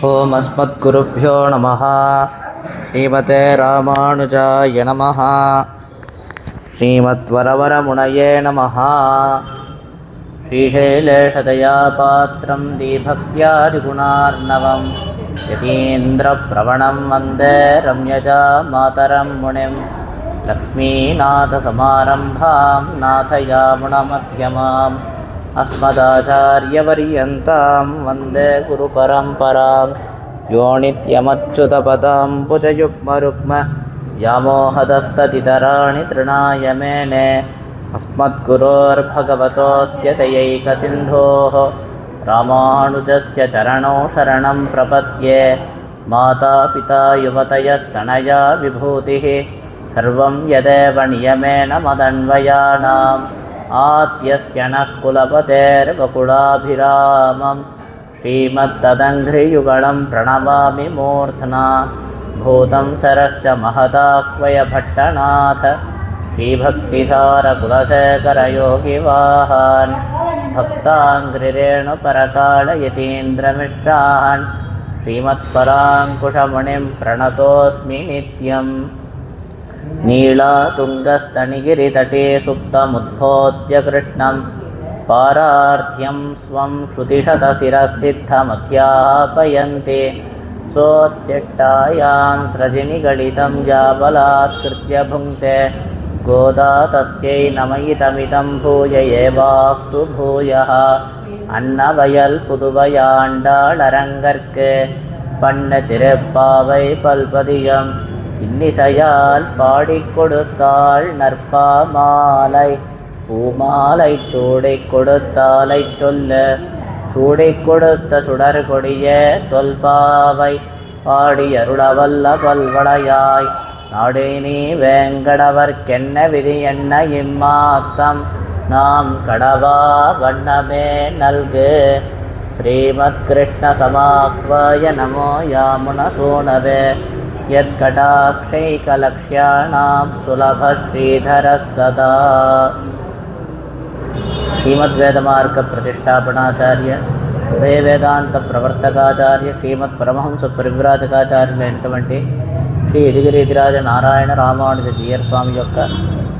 ఓం అస్మద్గురుభ్యో నమః. శ్రీమతే రామానుజాయ నమః. శ్రీమద్వరవరమునయే నమః. శ్రీశైలేషదయాపాత్రం దీభక్త్యాదిగుణార్ణవం యతీంద్రప్రవణం వందే రమ్యజా మాతరం మునిం. లక్ష్మీనాథసమారంభాం నాథయామునమధ్యమాం అస్మదాచార్యపర్యంతాం వందే గురుపరంపరాం. యో నిత్యమచ్యుతపదాంబుజయుగ్మరుగ్మ వ్యామోహదస్తతితరాణి తృణాయ మేనే. అస్మద్గురోర్భగవతోస్య దయైకసింధోః రామానుజస్య చరణౌ శరణం ప్రపద్యే. మాతాపితా యువతయస్తనయా విభూతిః సర్వం యదేవ నియమేన మదన్వయానాం. ఆద్యస్య నః కులపతేర్వకులాభిరామం శ్రీమత్తదంఘ్రియుగళం ప్రణమామి మూర్ధ్నా. భూతం సరశ్చ మహదాక్వయ భట్టనాథ శ్రీభక్తిసారకులశేఖరయోగివాహాన్ భక్తాంఘ్రిరేణుపరకాళయతీంద్రమిశ్రాన్ శ్రీమత్పరాంకుశమునిం ప్రణతోస్మి నిత్యం. నీళాతుంగస్తనిగిరితటే సుప్తముద్బోధ్య కృష్ణం పారార్థ్యం స్వం శృతిశతశిరసిద్ధమధ్యాపయంతే. సోచ్ఛిష్టాయాం స్రజినిగళితం జాబలాత్కృత్య భుంక్తే. గోదా తస్యై నమయితమిదం భూయ ఏవాస్తు భూయః. అన్నవయల్ పుదువయాండాళరంగర్కే பண்ண திறப்பாவை பல்பதியம் இன்னிசையால் பாடிக் கொடுத்தாள் நற்பாமாலை. பூமாலை சூடிக் கொடுத்தாலை சொல்ல சூடிக் கொடுத்த சுடர் கொடிய தொல்பாவை பாடியருளவல்ல பல்வளையாய். நாடேனி வேங்கடவர்க்கென்ன விதி என்ன இம்மாத்தம் நாம் கடவா வண்ணமே நல்கு. శ్రీమత్కృష్ణ సమాహ్వాయ నమో యామున సూనవే. యత్కటాక్షైకలక్ష్యాణాం సులభ శ్రీధర సదా. శ్రీమద్వేదమార్గ ప్రతిష్టాపనాచార్య ఉభయ వేదాంత ప్రవర్తకాచార్య శ్రీమద్ పరమహంస పరివ్రాజకాచార్యులైనటువంటి శ్రీ ఇదిగిరితిరాజ నారాయణ రామానుజ జీయర్ స్వామి యొక్క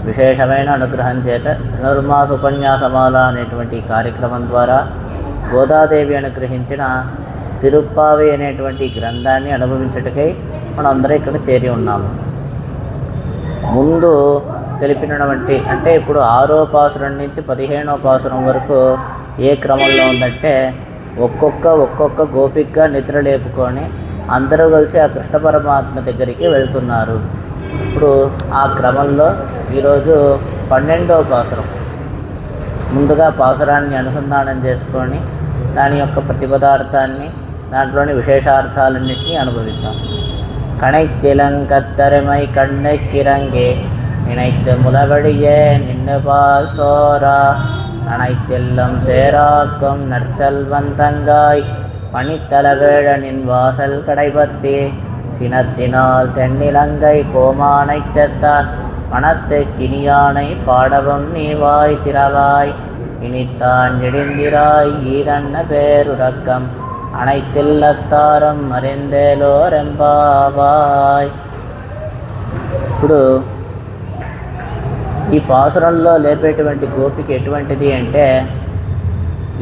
విశేషమైన అనుగ్రహం చేత ధనుర్మాస ఉపన్యాసమాల అనేటువంటి కార్యక్రమం ద్వారా గోదాదేవి అనుగ్రహించిన తిరుప్పావి అనేటువంటి గ్రంథాన్ని అనుభవించుటకై మనం అందరం ఇక్కడ చేరి ఉన్నాము. ముందు తెలిపినటువంటి అంటే ఇప్పుడు 6వ పాసురం నుంచి 15వ పాసురం వరకు ఏ క్రమంలో ఉందంటే ఒక్కొక్క గోపికగా నిద్ర లేపుకొని అందరూ కలిసి ఆ కృష్ణ పరమాత్మ దగ్గరికి వెళ్తున్నారు. ఇప్పుడు ఆ క్రమంలో ఈరోజు 12వ పాసురం. ముందుగా పాసురాన్ని అనుసంధానం చేసుకొని దాని యొక్క ప్రతిపదార్థాన్ని దాంట్లోని విశేషార్థాలన్నింటినీ అనుభవిస్తాం. கணைத்திலங்கத்தருமை கண்ணுக்கிறங்கே நினைத்து முலவடியே நின்று பால் சோரா. அனைத்தெல்லும் சேராக்கும் நற்செல்வந்தங்காய் பணித்தலவேழனின் வாசல் கடைபத்தி. சினத்தினால் தென்னிலங்கை கோமானை செத்தார் மனத்து கினியானை பாடவும் நீவாய் திறவாய். இனித்தான் இடிந்திராய் ஈதன்ன பேருறக்கம் அனைத்தில்லத்தாரும் அறிந்தேలోరెంబావాయ్. ఇప్పుడు ఈ పాసురంలో లేపేటువంటి గోపిక ఎటువంటిది అంటే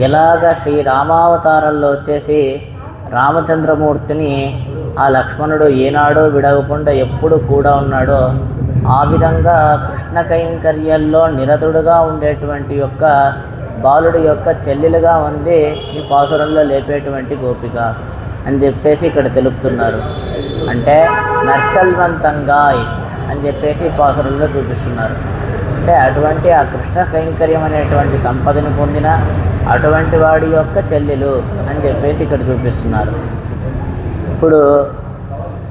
ఎలాగ శ్రీరామావతారంలో వచ్చేసి రామచంద్రమూర్తిని ఆ లక్ష్మణుడు ఏనాడో విడవకుండా ఎప్పుడు కూడా ఉన్నాడో ఆ విధంగా కృష్ణ కైంకర్యాల్లో నిరతుడుగా ఉండేటువంటి యొక్క బాలుడి యొక్క చెల్లెలుగా ఉంది ఈ పాసురంలో లేపేటువంటి గోపిక అని చెప్పేసి ఇక్కడ తెలుపుతున్నారు. అంటే నర్చల్వంతంగా అని చెప్పేసి పాసురంలో చూపిస్తున్నారు. అంటే అటువంటి ఆ కృష్ణ కైంకర్యం అనేటువంటి సంపదను పొందిన అటువంటి వాడి యొక్క చెల్లెలు అని చెప్పేసి ఇక్కడ చూపిస్తున్నారు. ఇప్పుడు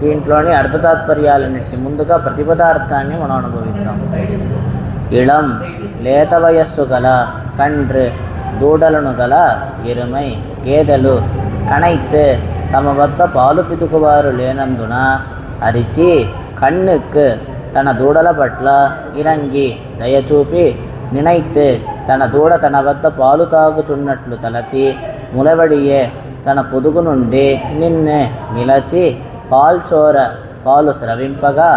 దీంట్లోని అర్థతాత్పర్యాలన్నింటినీ ముందుగా ప్రతిపదార్థాన్ని మనం అనుభవిస్తాం. ఇళం లేత వయస్సు గల కండ్రు దూడలను గల ఎరుమై గేదెలు కణైత్ తమ వద్ద పాలు పితుకువారు లేనందున అరిచి కన్నుక్ తన దూడల పట్ల ఇరంగి దయచూపి నినైత్ తన దూడ తన వద్ద పాలు తాగుచున్నట్లు తలచి ములవడియే తన పొదుగు నుండి నిన్నే నిలచి పాలు స్రవింపగా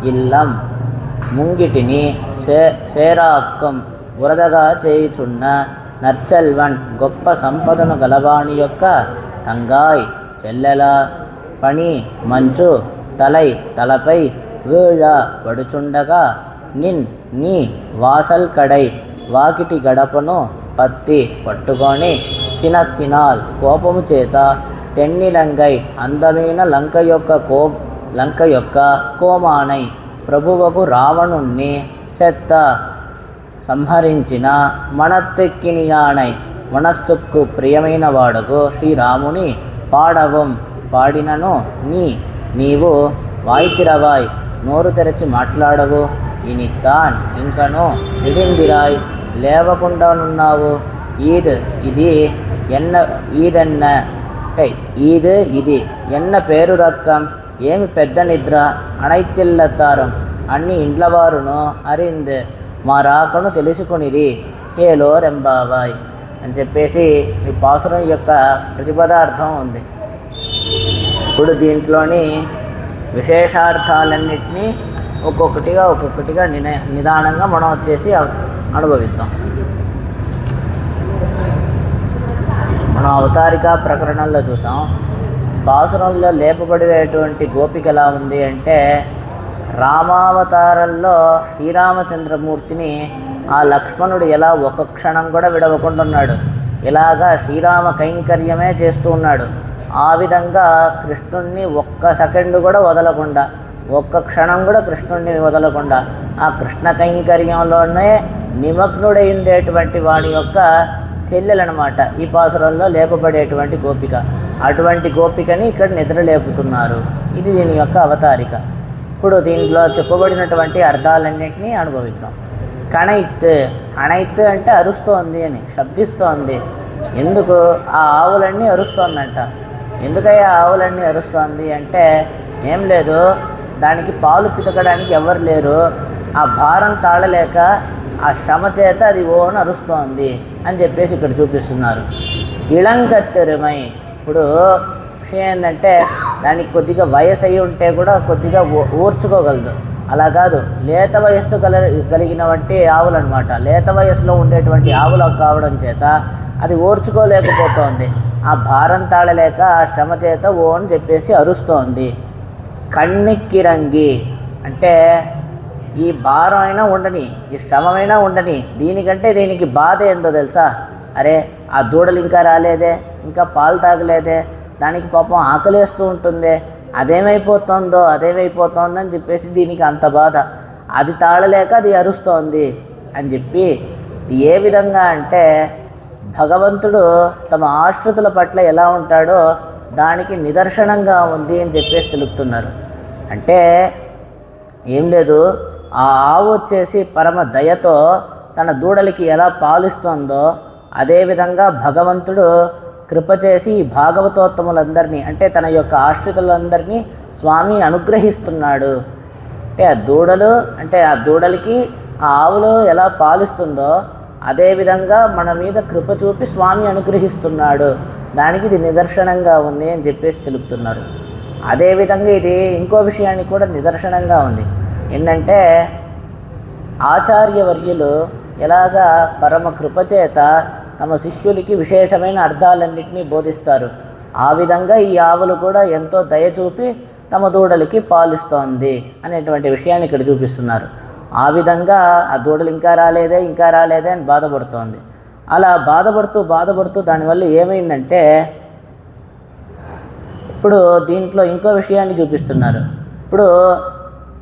ఇల్లం ముంగిటిని సేరాక్కం వరదగా చేయుచున్న నర్చల్వన్ గొప్ప సంపదను గలవాణి యొక్క తంగాయ్ చెల్లెల పని మంచు తలపై వీళ్ళ పడుచుండగా నీ వాసల్ కడై వాకిటి గడపను పత్తి పట్టుకొని చినత్తినాల్ కోపము చేత తెన్నిలంగై అందమైన లంక యొక్క కోమానై ప్రభువకు రావణుణ్ణి సెత్త సంహరించిన మనత్తెక్కినియానై మనస్సుకు ప్రియమైన వాడుకు శ్రీరాముని పాడినను నీవు వాయితిరవాయ్ నోరు తెరచి మాట్లాడవు ఇనిత్తాన్ ఇంకను విడిందిరాయ్ లేవకుండానున్నావు ఇది ఎన్న పేరు రక్కం ఏమి పెద్ద నిద్ర అణైతిల్లతారం అన్ని ఇండ్లవారును అరింద్ మా రాకను తెలుసుకునిరి ఏలో రెంబావాయ్ అని చెప్పేసి ఈ పాసురం యొక్క ప్రతిపదార్థం ఉంది. ఇప్పుడు దీంట్లోని విశేషార్థాలన్నింటినీ ఒక్కొక్కటిగా నిదానంగా మనం వచ్చేసి అనుభవిద్దాం. మనం అవతారిక ప్రకరణంలో చూసాం. పాసురంలో లేపబడేటువంటి గోపిక ఎలా ఉంది అంటే, రామావతారంలో శ్రీరామచంద్రమూర్తిని ఆ లక్ష్మణుడు ఎలా ఒక క్షణం కూడా విడవకుండా ఉన్నాడు, ఇలాగా శ్రీరామ కైంకర్యమే చేస్తూ ఉన్నాడు. ఆ విధంగా కృష్ణుణ్ణి ఒక్క సెకండ్ కూడా వదలకుండా, ఒక్క క్షణం కూడా కృష్ణుణ్ణి వదలకుండా ఆ కృష్ణ కైంకర్యంలోనే నిమగ్నుడై ఉండేటువంటి వాడి యొక్క చెల్లెలన్నమాట ఈ పాసురంలో లేపబడేటువంటి గోపిక. అటువంటి గోపికని ఇక్కడ నిద్ర లేపుతున్నారు. ఇది దీని యొక్క అవతారిక. ఇప్పుడు దీంట్లో చెప్పబడినటువంటి అర్థాలన్నింటినీ అనుభవిద్దాం. కణైత్ అంటే అరుస్తోంది అని, శబ్దిస్తోంది. ఎందుకు ఆ ఆవులన్నీ అరుస్తోందంట. ఎందుకయ్యా ఆవులన్నీ అరుస్తోంది అంటే, ఏం లేదు, దానికి పాలు పితకడానికి ఎవరు లేరు, ఆ భారం తాళలేక ఆ శ్రమ చేత అది ఓను అరుస్తోంది అని చెప్పేసి ఇక్కడ చూపిస్తున్నారు. ఇళంకత్తెరుమై, ఇప్పుడు విషయం ఏంటంటే, దానికి కొద్దిగా వయసు అయి ఉంటే కూడా కొద్దిగా ఓర్చుకోగలదు. అలా కాదు, లేత వయస్సు కలిగినటువంటి ఆవులు అనమాట. లేత వయస్సులో ఉండేటువంటి ఆవులు కావడం చేత అది ఓర్చుకోలేకపోతోంది. ఆ భారం తాళలేక ఆ శ్రమ చేత ఓ అని చెప్పేసి అరుస్తోంది. కన్నెక్కిరంగి అంటే, ఈ భారం అయినా ఉండని, ఈ శ్రమమైనా ఉండని, దీనికి బాధ ఏందో తెలుసా? అరే, ఆ దూడలు ఇంకా రాలేదే, ఇంకా పాలు తాగలేదే, దానికి పాపం ఆకలేస్తూ ఉంటుంది, అదేమైపోతుందో అని చెప్పేసి దీనికి అంత బాధ, అది తాళలేక అది అరుస్తోంది అని చెప్పి. ఏ విధంగా అంటే, భగవంతుడు తమ ఆశ్రితుల పట్ల ఎలా ఉంటాడో దానికి నిదర్శనంగా ఉంది అని చెప్పేసి తెలుపుతున్నారు. అంటే ఏం లేదు, ఆ ఆవు వచ్చేసి పరమ దయతో తన దూడలకి ఎలా పాలిస్తుందో అదేవిధంగా భగవంతుడు కృప చేసి భాగవతోత్తములందరినీ, అంటే తన యొక్క ఆశ్రితులందరినీ స్వామి అనుగ్రహిస్తున్నాడు. అంటే ఆ దూడలకి ఆ ఆవులు ఎలా పాలిస్తుందో అదేవిధంగా మన మీద కృప చూపి స్వామి అనుగ్రహిస్తున్నాడు, దానికి ఇది నిదర్శనంగా ఉంది అని చెప్పేసి తెలుపుతున్నారు. అదేవిధంగా ఇది ఇంకో విషయానికి కూడా నిదర్శనంగా ఉంది. ఏంటంటే, ఆచార్యవర్యులు ఎలాగా పరమ కృపచేత తమ శిష్యులకి విశేషమైన అర్థాలన్నింటినీ బోధిస్తారు, ఆ విధంగా ఈ ఆవులు కూడా ఎంతో దయచూపి తమ దూడలకి పాలిస్తోంది అనేటువంటి విషయాన్ని ఇక్కడ చూపిస్తున్నారు. ఆ విధంగా ఆ దూడలు ఇంకా రాలేదే అని బాధపడుతోంది. అలా బాధపడుతూ దానివల్ల ఏమైందంటే, ఇప్పుడు దీంట్లో ఇంకో విషయాన్ని చూపిస్తున్నారు. ఇప్పుడు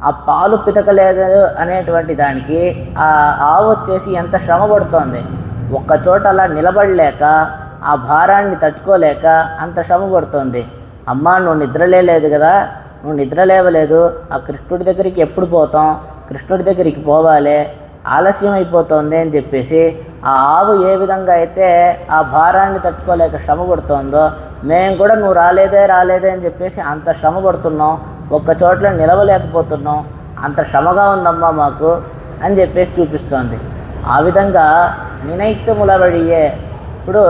ఆ పాలు పితకలేదు అనేటువంటి దానికి ఆ ఆవు వచ్చేసి ఎంత శ్రమ పడుతోంది. ఒక్కచోట అలా నిలబడలేక, ఆ భారాన్ని తట్టుకోలేక అంత శ్రమ పడుతోంది. అమ్మా, నువ్వు నిద్రలేదు కదా, నువ్వు నిద్ర లేవలేదు, ఆ కృష్ణుడి దగ్గరికి ఎప్పుడు పోతాం, కృష్ణుడి దగ్గరికి పోవాలి, ఆలస్యం అయిపోతుంది అని చెప్పేసి ఆ ఆవు ఏ విధంగా అయితే ఆ భారాన్ని తట్టుకోలేక శ్రమ పడుతోందో, మేము కూడా నువ్వు రాలేదే అని చెప్పేసి అంత శ్రమ పడుతున్నాం, ఒక్క చోట్ల నిలవలేకపోతున్నాం, అంత శ్రమగా ఉందమ్మా మాకు అని చెప్పేసి చూపిస్తోంది. ఆ విధంగా నినైత్తుములబడియే, ఇప్పుడు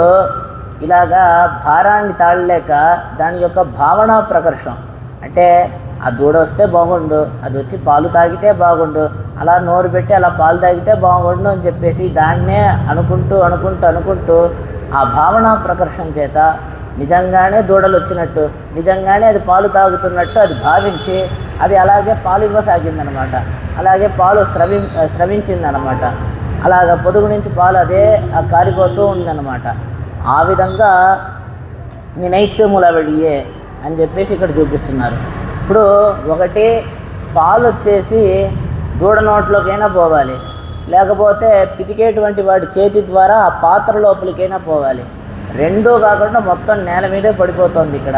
ఇలాగా భారాన్ని తాళలేక దాని యొక్క భావన ప్రకర్షం అంటే ఆ దూడ వస్తే బాగుండు, అది వచ్చి పాలు తాగితే బాగుండు, అలా నోరు పెట్టి అలా పాలు తాగితే బాగుండు అని చెప్పేసి దాన్నే అనుకుంటూ ఆ భావన ప్రకర్షణ చేత నిజంగానే దూడలు వచ్చినట్టు, నిజంగానే అది పాలు తాగుతున్నట్టు అది భావించి అది అలాగే పాలు ఇవ్వసాగిందనమాట. అలాగే పాలు స్రవించిందనమాట. అలాగ పొదుగు నుంచి పాలు అదే కారిపోతూ ఉందన్నమాట. ఆ విధంగా నినైత్యముల వెళ్ళియే అని చెప్పేసి ఇక్కడ చూపిస్తున్నారు. ఇప్పుడు ఒకటి పాలు వచ్చేసి దూడ నోట్లోకైనా పోవాలి, లేకపోతే పితికేటువంటి వాడి చేతి ద్వారా ఆ పాత్ర లోపలికైనా పోవాలి. రెండూ కాకుండా మొత్తం నేల మీదే పడిపోతుంది ఇక్కడ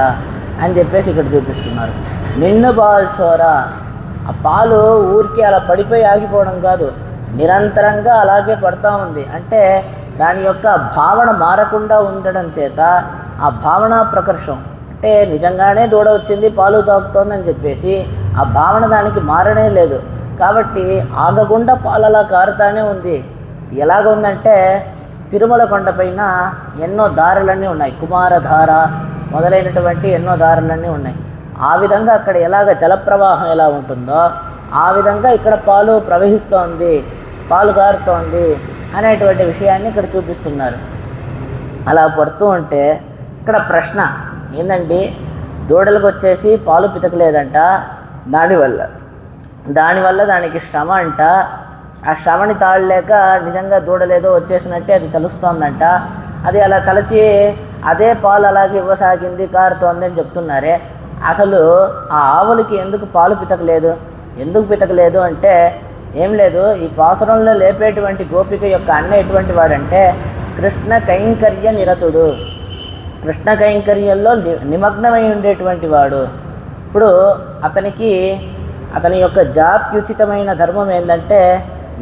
అని చెప్పేసి ఇక్కడ చూపిస్తున్నారు. నిన్ను బాల్చోరా, ఆ పాలు ఊరికి అలా పడిపోయి ఆగిపోవడం కాదు, నిరంతరంగా అలాగే పడుతూ ఉంది. అంటే దాని యొక్క భావన మారకుండా ఉండడం చేత ఆ భావన ప్రకర్షం అంటే నిజంగానే దూడ వచ్చింది పాలు తాగుతోందని చెప్పేసి ఆ భావన దానికి మారనే లేదు. కాబట్టి ఆగకుండా పాలలా కారుతానే ఉంది. ఎలాగ ఉందంటే తిరుమల కొండపైన ఎన్నో దారులన్నీ ఉన్నాయి, కుమారధార మొదలైనటువంటి ఎన్నో దారులన్నీ ఉన్నాయి. ఆ విధంగా అక్కడ ఎలాగ జలప్రవాహం ఎలా ఉంటుందో ఆ విధంగా ఇక్కడ పాలు ప్రవహిస్తోంది, పాలు కారుతోంది అనేటువంటి విషయాన్ని ఇక్కడ చూపిస్తున్నారు. అలా పడుతూ ఉంటే ఇక్కడ ప్రశ్న ఏందండి, దూడలకు వచ్చేసి పాలు పితకలేదంట, దానివల్ల దానికి శ్రమ అంట, ఆ శ్రమని తాళలేక నిజంగా దూడలేదో వచ్చేసినట్టే అది తెలుస్తోందంట. అది అలా తలచి అదే పాలు అలాగే ఇవ్వసాగింది, కారుతోంది అని చెప్తున్నారే. అసలు ఆ ఆవులకి ఎందుకు పాలు పితకలేదు? ఎందుకు పితకలేదు అంటే ఏం లేదు, ఈ పాసురంలో లేపేటువంటి గోపిక యొక్క అన్న ఎటువంటి వాడంటే కృష్ణ కైంకర్య నిరతుడు, కృష్ణ కైంకర్యంలో నిమగ్నమై ఉండేటువంటి వాడు. ఇప్పుడు అతని యొక్క జాత్యుచితమైన ధర్మం ఏంటంటే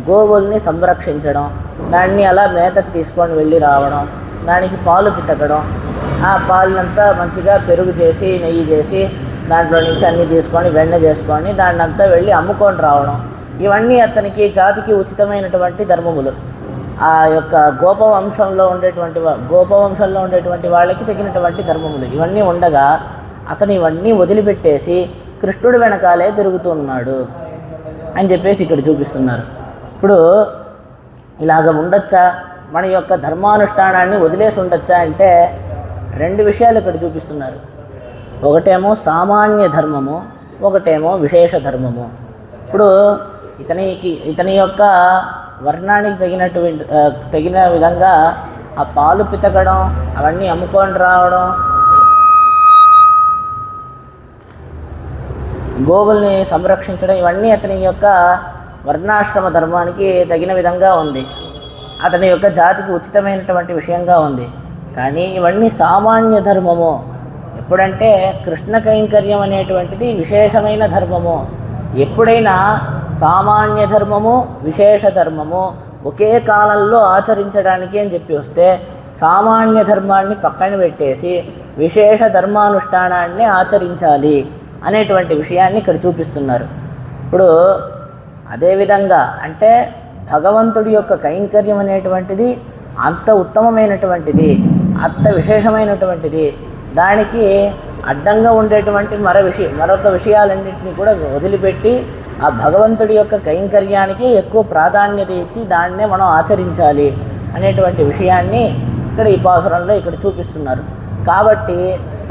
గోవుల్ని సంరక్షించడం, దాన్ని అలా మేతకు తీసుకొని వెళ్ళి రావడం, దానికి పాలు పితకడం, ఆ పాలనంతా మంచిగా పెరుగు చేసి నెయ్యి చేసి దాంట్లో నుంచి అన్నీ తీసుకొని వెన్న చేసుకొని దాన్ని అంతా వెళ్ళి అమ్ముకొని రావడం, ఇవన్నీ అతనికి జాతికి ఉచితమైనటువంటి ధర్మములు. ఆ యొక్క గోపవంశంలో ఉండేటువంటి వాళ్ళకి తగినటువంటి ధర్మములు ఇవన్నీ ఉండగా అతను ఇవన్నీ వదిలిపెట్టేసి కృష్ణుడి వెనకాలే తిరుగుతున్నాడు అని చెప్పేసి ఇక్కడ చూపిస్తున్నారు. ఇప్పుడు ఇలాగ ఉండొచ్చా, మన యొక్క ధర్మానుష్ఠానాన్ని వదిలేసి ఉండొచ్చా అంటే రెండు విషయాలు ఇక్కడ చూపిస్తున్నారు. ఒకటేమో సామాన్య ధర్మము, ఒకటేమో విశేష ధర్మము. ఇప్పుడు ఇతని యొక్క వర్ణానికి తగిన విధంగా ఆ పాలు పితకడం, అవన్నీ అమ్ముకొని రావడం, గోవుల్ని సంరక్షించడం, ఇవన్నీ అతని యొక్క వర్ణాశ్రమ ధర్మానికి తగిన విధంగా ఉంది, అతని యొక్క జాతికి ఉచితమైనటువంటి విషయంగా ఉంది. కానీ ఇవన్నీ సామాన్య ధర్మము. ఎప్పుడంటే కృష్ణ కైంకర్యం అనేటువంటిది విశేషమైన ధర్మము. ఎప్పుడైనా సామాన్య ధర్మము విశేష ధర్మము ఒకే కాలంలో ఆచరించడానికి అని చెప్పి వస్తే సామాన్య ధర్మాన్ని పక్కన పెట్టేసి విశేష ధర్మానుష్ఠానాన్ని ఆచరించాలి అనేటువంటి విషయాన్ని ఇక్కడ చూపిస్తున్నారు. ఇప్పుడు అదేవిధంగా అంటే భగవంతుడి యొక్క కైంకర్యం అనేటువంటిది అంత ఉత్తమమైనటువంటిది, అంత విశేషమైనటువంటిది. దానికి అడ్డంగా ఉండేటువంటి మరొక విషయాలన్నింటినీ కూడా వదిలిపెట్టి ఆ భగవంతుడి యొక్క కైంకర్యానికి ఎక్కువ ప్రాధాన్యత ఇచ్చి దాన్నే మనం ఆచరించాలి అనేటువంటి విషయాన్ని ఇక్కడ ఈ పాసురంలో ఇక్కడ చూపిస్తున్నారు. కాబట్టి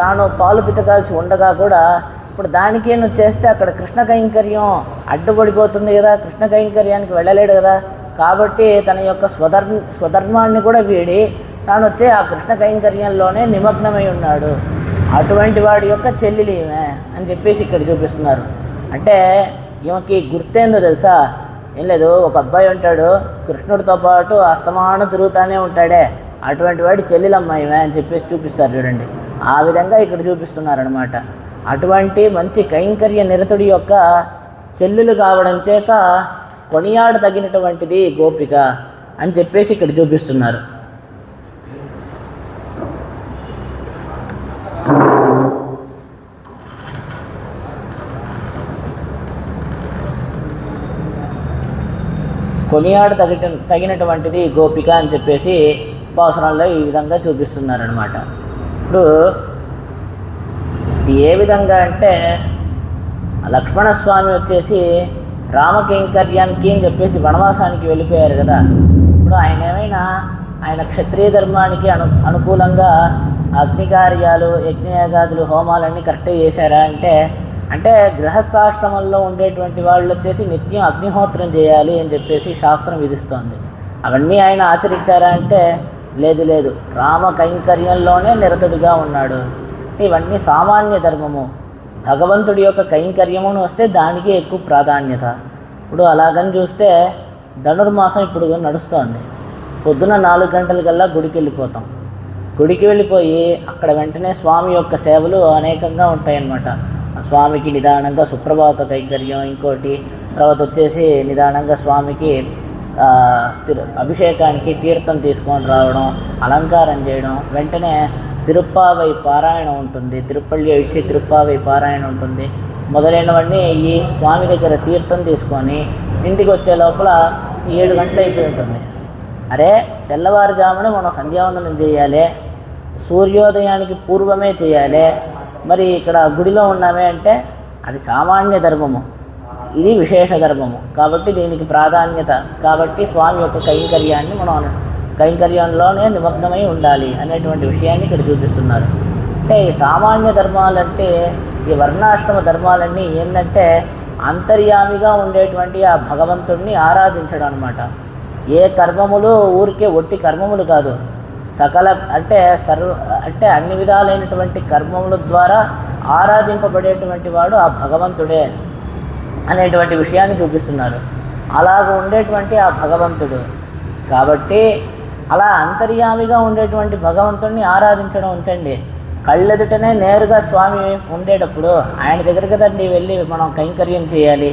తాను పాలు పితకాల్సి ఉండగా కూడా ఇప్పుడు దానికేను చేస్తే అక్కడ కృష్ణ కైంకర్యం అడ్డుపడిపోతుంది కదా, కృష్ణ కైంకర్యానికి వెళ్ళలేడు కదా. కాబట్టి తన యొక్క స్వధర్మాన్ని కూడా వీడి తాను వచ్చే ఆ కృష్ణ కైంకర్యంలోనే నిమగ్నమై ఉన్నాడు. అటువంటి వాడి యొక్క చెల్లెలు ఈమె అని చెప్పేసి ఇక్కడ చూపిస్తున్నారు. అంటే ఈమెకి గుర్తేందో తెలుసా? ఏం లేదు, ఒక అబ్బాయి ఉంటాడు, కృష్ణుడితో పాటు అస్తమానం తిరుగుతూనే ఉంటాడే, అటువంటి వాడి చెల్లెలమ్మ ఈమె అని చెప్పేసి చూపిస్తారు చూడండి. ఆ విధంగా ఇక్కడ చూపిస్తున్నారనమాట. అటువంటి మంచి కైంకర్య నిరతుడి యొక్క చెల్లెలు కావడం చేత కొనియాడు తగినటువంటిది గోపిక అని చెప్పేసి ఇక్కడ చూపిస్తున్నారు. కొనియాడు తగినటువంటిది గోపిక అని చెప్పేసి పాసురంలో ఈ విధంగా చూపిస్తున్నారనమాట. ఇప్పుడు ఇది ఏ విధంగా అంటే లక్ష్మణస్వామి వచ్చేసి రామకైంకర్యానికి అని చెప్పేసి వనవాసానికి వెళ్ళిపోయారు కదా. ఇప్పుడు ఆయన ఏమైనా ఆయన క్షత్రియ ధర్మానికి అనుకూలంగా అగ్నికార్యాలు యజ్ఞయాగాదులు హోమాలన్నీ కరెక్ట్గా చేశారా అంటే గృహస్థాశ్రమంలో ఉండేటువంటి వాళ్ళు వచ్చేసి నిత్యం అగ్నిహోత్రం చేయాలి అని చెప్పేసి శాస్త్రం విధిస్తోంది. అవన్నీ ఆయన ఆచరించారా అంటే లేదు, రామ కైంకర్యంలోనే నిరతుడిగా ఉన్నాడు. ఇవన్నీ సామాన్య ధర్మము. భగవంతుడి యొక్క కైంకర్యమును వస్తే దానికి ఎక్కువ ప్రాధాన్యత. ఇప్పుడు అలాగని చూస్తే ధనుర్మాసం ఇప్పుడు నడుస్తోంది. పొద్దున 4 గంటలకల్లా గుడికి వెళ్ళిపోతాం. గుడికి వెళ్ళిపోయి అక్కడ వెంటనే స్వామి యొక్క సేవలు అనేకంగా ఉంటాయన్నమాట. స్వామికి నిదానంగా సుప్రభాత కైంకర్యం, ఇంకోటి తర్వాత వచ్చేసి నిదానంగా స్వామికి అభిషేకానికి తీర్థం తీసుకొని రావడం, అలంకారం చేయడం, వెంటనే తిరుప్పావై పారాయణం ఉంటుంది, తిరుపల్లి ఇచ్చి తిరుప్పావై పారాయణం ఉంటుంది. మొదలైనవన్నీ ఈ స్వామి దగ్గర తీర్థం తీసుకొని ఇంటికి వచ్చే లోపల 7 గంటలు అయిపోయి ఉంటుంది. అరే తెల్లవారుజామున మనం సంధ్యావందనం చేయాలి, సూర్యోదయానికి పూర్వమే చేయాలి. మరి ఇక్కడ గుడిలో ఉన్నామే అంటే అది సామాన్య ధర్మము, ఇది విశేష ధర్మము కాబట్టి దీనికి ప్రాధాన్యత. కాబట్టి స్వామి యొక్క కైంకర్యాన్ని మనం కైంకర్యంలోనే నిమగ్నమై ఉండాలి అనేటువంటి విషయాన్ని ఇక్కడ చూపిస్తున్నారు. అంటే ఈ సామాన్య ధర్మాలంటే ఈ వర్ణాశ్రమ ధర్మాలన్నీ ఏంటంటే అంతర్యామిగా ఉండేటువంటి ఆ భగవంతుడిని ఆరాధించడం అనమాట. ఏ కర్మములు ఊరికే ఒట్టి కర్మములు కాదు, సకల అంటే అన్ని విధాలైనటువంటి కర్మముల ద్వారా ఆరాధింపబడేటువంటి వాడు ఆ భగవంతుడే అనేటువంటి విషయాన్ని చూపిస్తున్నారు. అలాగ ఉండేటువంటి ఆ భగవంతుడు కాబట్టి అలా అంతర్యామిగా ఉండేటువంటి భగవంతుడిని ఆరాధించడం ఉంచండి. కళ్ళెదుటనే నేరుగా స్వామి ఉండేటప్పుడు ఆయన దగ్గర కదండి వెళ్ళి మనం కైంకర్యం చేయాలి.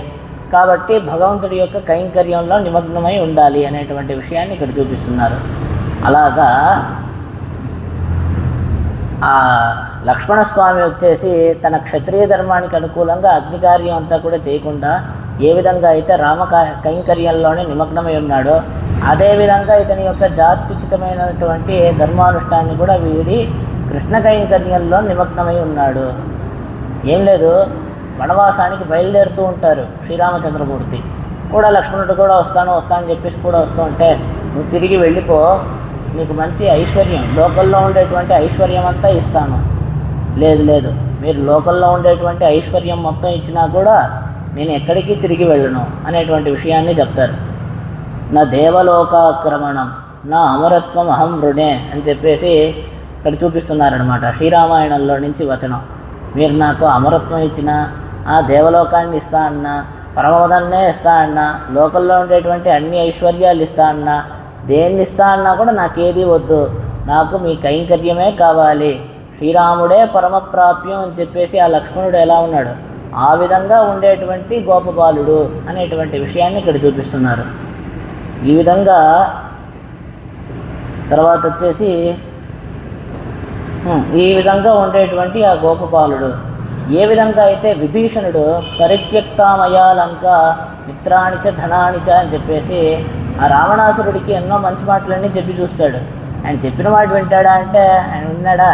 కాబట్టి భగవంతుడి యొక్క కైంకర్యంలో నిమగ్నమై ఉండాలి అనేటువంటి విషయాన్ని ఇక్కడ చూపిస్తున్నారు. అలాగా ఆ లక్ష్మణస్వామి వచ్చేసి తన క్షత్రియ ధర్మానికి అనుకూలంగా అగ్నికార్యం అంతా కూడా చేయకుండా ఏ విధంగా అయితే కైంకర్యంలోనే నిమగ్నమై ఉన్నాడో అదేవిధంగా ఇతని యొక్క జాత్యుచితమైనటువంటి ధర్మానుష్ఠాన్ని కూడా వీడి కృష్ణ కైంకర్యంలో నిమగ్నమై ఉన్నాడు. ఏం లేదు, వనవాసానికి బయలుదేరుతూ ఉంటారు శ్రీరామచంద్రమూర్తి కూడా. లక్ష్మణుడు కూడా వస్తాను చెప్పేసి కూడా వస్తూ ఉంటే నువ్వు తిరిగి వెళ్ళిపో, నీకు మంచి ఐశ్వర్యం, లోకల్లో ఉండేటువంటి ఐశ్వర్యం అంతా ఇస్తాను. లేదు, మీరు లోకల్లో ఉండేటువంటి ఐశ్వర్యం మొత్తం ఇచ్చినా కూడా నేను ఎక్కడికి తిరిగి వెళ్ళను అనేటువంటి విషయాన్ని చెప్తారు. నా దేవలోకాక్రమణం నా అమరత్వం అహం వృణే అని చెప్పేసి ఇక్కడ చూపిస్తున్నారనమాట. శ్రీరామాయణంలో నుంచి వచనం. మీరు నాకు అమరత్వం ఇచ్చినా, ఆ దేవలోకాన్ని ఇస్తా అన్నా, పరమపదాన్నే ఇస్తా అన్నా, లోకల్లో ఉండేటువంటి అన్ని ఐశ్వర్యాలు ఇస్తా అన్నా, దేన్ని ఇస్తా అన్నా కూడా నాకేది వద్దు, నాకు మీ కైంకర్యమే కావాలి, శ్రీరాముడే పరమప్రాప్యం అని చెప్పేసి ఆ లక్ష్మణుడు ఎలా ఉన్నాడు ఆ విధంగా ఉండేటువంటి గోపబాలుడు అనేటువంటి విషయాన్ని ఇక్కడ చూపిస్తున్నారు. ఈ విధంగా తర్వాత వచ్చేసి ఈ విధంగా ఉండేటువంటి ఆ గోపబాలుడు ఏ విధంగా అయితే విభీషణుడు పరిత్యక్తామయా లంక మిత్రాణిచ ధనానిచ అని చెప్పేసి ఆ రావణాసురుడికి ఎన్నో మంచి మాటలన్నీ చెప్పి చూస్తాడు. ఆయన చెప్పిన మాట వింటాడా అంటే ఆయన విన్నాడా?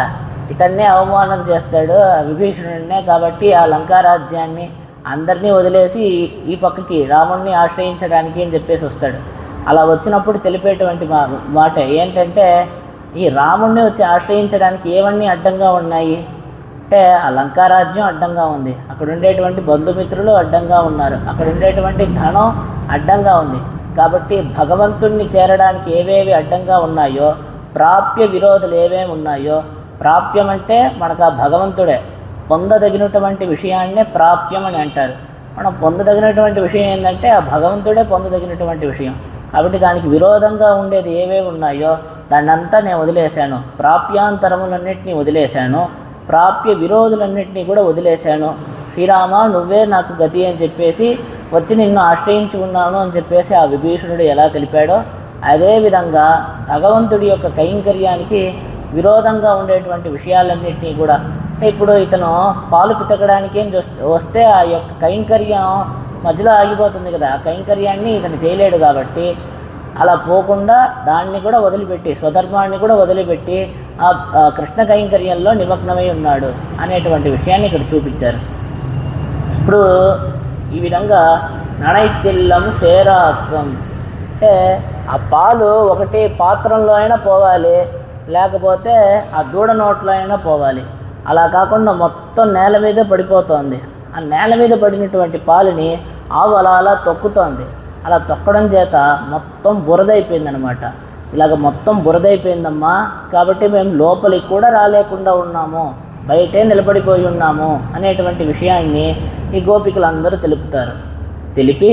ఇతన్నే అవమానం చేస్తాడు విభీషణుడినే. కాబట్టి ఆ లంకారాజ్యాన్ని అందరినీ వదిలేసి ఈ పక్కకి రాముడిని ఆశ్రయించడానికి అని చెప్పేసి వస్తాడు. అలా వచ్చినప్పుడు తెలిపేటువంటి మాట ఏంటంటే ఈ రాముడిని వచ్చి ఆశ్రయించడానికి ఏవన్నీ అడ్డంగా ఉన్నాయి అంటే ఆ లంకారాజ్యం అడ్డంగా ఉంది, అక్కడ ఉండేటువంటి బంధుమిత్రులు అడ్డంగా ఉన్నారు, అక్కడ ఉండేటువంటి ధనం అడ్డంగా ఉంది. కాబట్టి భగవంతుణ్ణి చేరడానికి ఏవేవి అడ్డంగా ఉన్నాయో, ప్రాప్య విరోధులు ఏవేమి ఉన్నాయో, ప్రాప్యం అంటే మనకు ఆ భగవంతుడే, పొందదగినటువంటి విషయాన్నే ప్రాప్యం అని అంటారు. మనం పొందదగినటువంటి విషయం ఏంటంటే ఆ భగవంతుడే పొందదగినటువంటి విషయం. కాబట్టి దానికి విరోధంగా ఉండేది ఏవేవి ఉన్నాయో దాన్నంతా నేను వదిలేశాను, ప్రాప్యాంతరములన్నింటినీ వదిలేశాను, ప్రాప్య విరోధులన్నింటినీ కూడా వదిలేశాను. శ్రీరామ నువ్వే నాకు గతి అని చెప్పేసి వచ్చి నిన్ను ఆశ్రయించి ఉన్నాను అని చెప్పేసి ఆ విభీషణుడు ఎలా తెలిపాడో అదేవిధంగా భగవంతుడి యొక్క కైంకర్యానికి విరోధంగా ఉండేటువంటి విషయాలన్నింటినీ కూడా ఇప్పుడు ఇతను పాలు పితకడానికి వస్తే ఆ యొక్క కైంకర్యం మధ్యలో ఆగిపోతుంది కదా, ఆ కైంకర్యాన్ని ఇతను చేయలేడు. కాబట్టి అలా పోకుండా దాన్ని కూడా వదిలిపెట్టి, స్వధర్మాన్ని కూడా వదిలిపెట్టి ఆ కృష్ణ కైంకర్యంలో నిమగ్నమై ఉన్నాడు అనేటువంటి విషయాన్ని ఇక్కడ చూపించారు. ఇప్పుడు ఈ విధంగా ననైతిల్లం సేరాకం అంటే ఆ పాలు ఒకటి పాత్రలో అయినా పోవాలి, లేకపోతే ఆ దూడ నోట్లో అయినా పోవాలి. అలా కాకుండా మొత్తం నేల మీదే పడిపోతుంది. ఆ నేల మీద పడినటువంటి పాలుని ఆవు అలా అలా తొక్కుతోంది. అలా తొక్కడం చేత మొత్తం బురదైపోయిందనమాట. ఇలాగ మొత్తం బురదైపోయిందమ్మా, కాబట్టి మేము లోపలికి కూడా రాలేకుండా ఉన్నాము, బయటే నిలబడిపోయి ఉన్నాము అనేటువంటి విషయాన్ని ఈ గోపికలందరూ తెలుపుతారు. తెలిపి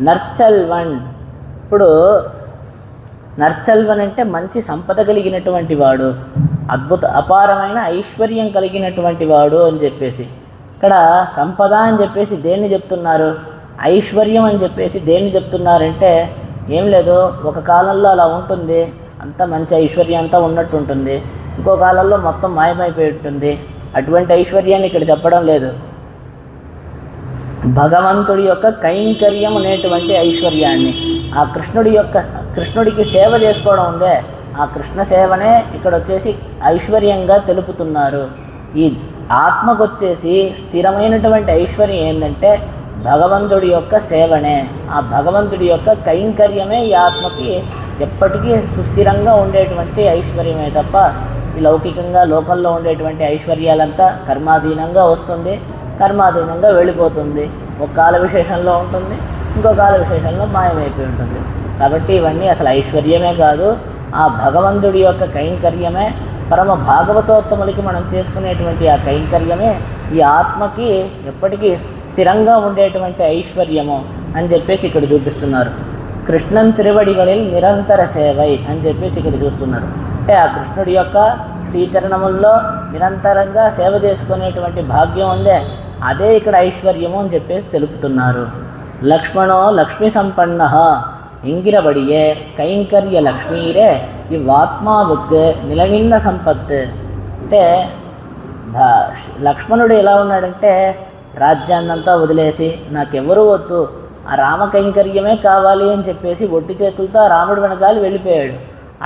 నర్చల్వన్, ఇప్పుడు నర్చల్వన్ అంటే మంచి సంపద కలిగినటువంటి వాడు, అపారమైన ఐశ్వర్యం కలిగినటువంటి వాడు అని చెప్పేసి. ఇక్కడ సంపద అని చెప్పేసి దేన్ని చెప్తున్నారు, ఐశ్వర్యం అని చెప్పేసి దేన్ని చెప్తున్నారంటే ఏం లేదు, ఒక కాలంలో అలా ఉంటుంది, అంత మంచి ఐశ్వర్యం అంతా ఉన్నట్టు ఉంటుంది, ఇంకో కాలంలో మొత్తం మాయమైపోయి ఉంటుంది. అటువంటి ఐశ్వర్యాన్ని ఇక్కడ చెప్పడం లేదు. భగవంతుడి యొక్క కైంకర్యం అనేటువంటి ఐశ్వర్యాన్ని, ఆ కృష్ణుడికి సేవ చేసుకోవడం ఉందే, ఆ కృష్ణ సేవనే ఇక్కడ వచ్చేసి ఐశ్వర్యంగా తెలుపుతున్నారు. ఈ ఆత్మకు వచ్చేసి స్థిరమైనటువంటి ఐశ్వర్యం ఏంటంటే భగవంతుడి యొక్క సేవనే, ఆ భగవంతుడి యొక్క కైంకర్యమే ఈ ఆత్మకి ఎప్పటికీ సుస్థిరంగా ఉండేటువంటి ఐశ్వర్యమే తప్ప ఈ లౌకికంగా లోకంలో ఉండేటువంటి ఐశ్వర్యాలంతా కర్మాధీనంగా వస్తుంది, కర్మాధీనంగా వెళ్ళిపోతుంది. ఒక కాల విశేషంలో ఉంటుంది, ఇంకో కాల విశేషంలో మాయమైపోయి ఉంటుంది. కాబట్టి ఇవన్నీ అసలు ఐశ్వర్యమే కాదు, ఆ భగవంతుడి యొక్క కైంకర్యమే, పరమ భాగవతోత్తములకి మనం చేసుకునేటువంటి ఆ కైంకర్యమే ఈ ఆత్మకి ఎప్పటికీ స్థిరంగా ఉండేటువంటి ఐశ్వర్యము అని చెప్పేసి ఇక్కడ చూపిస్తున్నారు. కృష్ణన్ తిరువడిகளில் నిరంతర సేవై అని చెప్పేసి ఇక్కడ చూస్తున్నారు. అంటే ఆ కృష్ణుడి యొక్క శ్రీచరణముల్లో నిరంతరంగా సేవ చేసుకునేటువంటి భాగ్యం ఉందే, అదే ఇక్కడ ఐశ్వర్యము అని చెప్పేసి తెలుపుతున్నారు. లక్ష్మణో లక్ష్మీ సంపన్న ఇంగిరబడియే కైంకర్య లక్ష్మీరే ఇవాత్మావుక్ నిలనిన్న సంపత్. అంటే లక్ష్మణుడు ఎలా ఉన్నాడంటే రాజ్యాన్నంతా వదిలేసి నాకెవరూ వద్దు, ఆ రామ కైంకర్యమే కావాలి అని చెప్పేసి ఒట్టి చేతులతో రాముడి వెనకాల వెళ్ళిపోయాడు.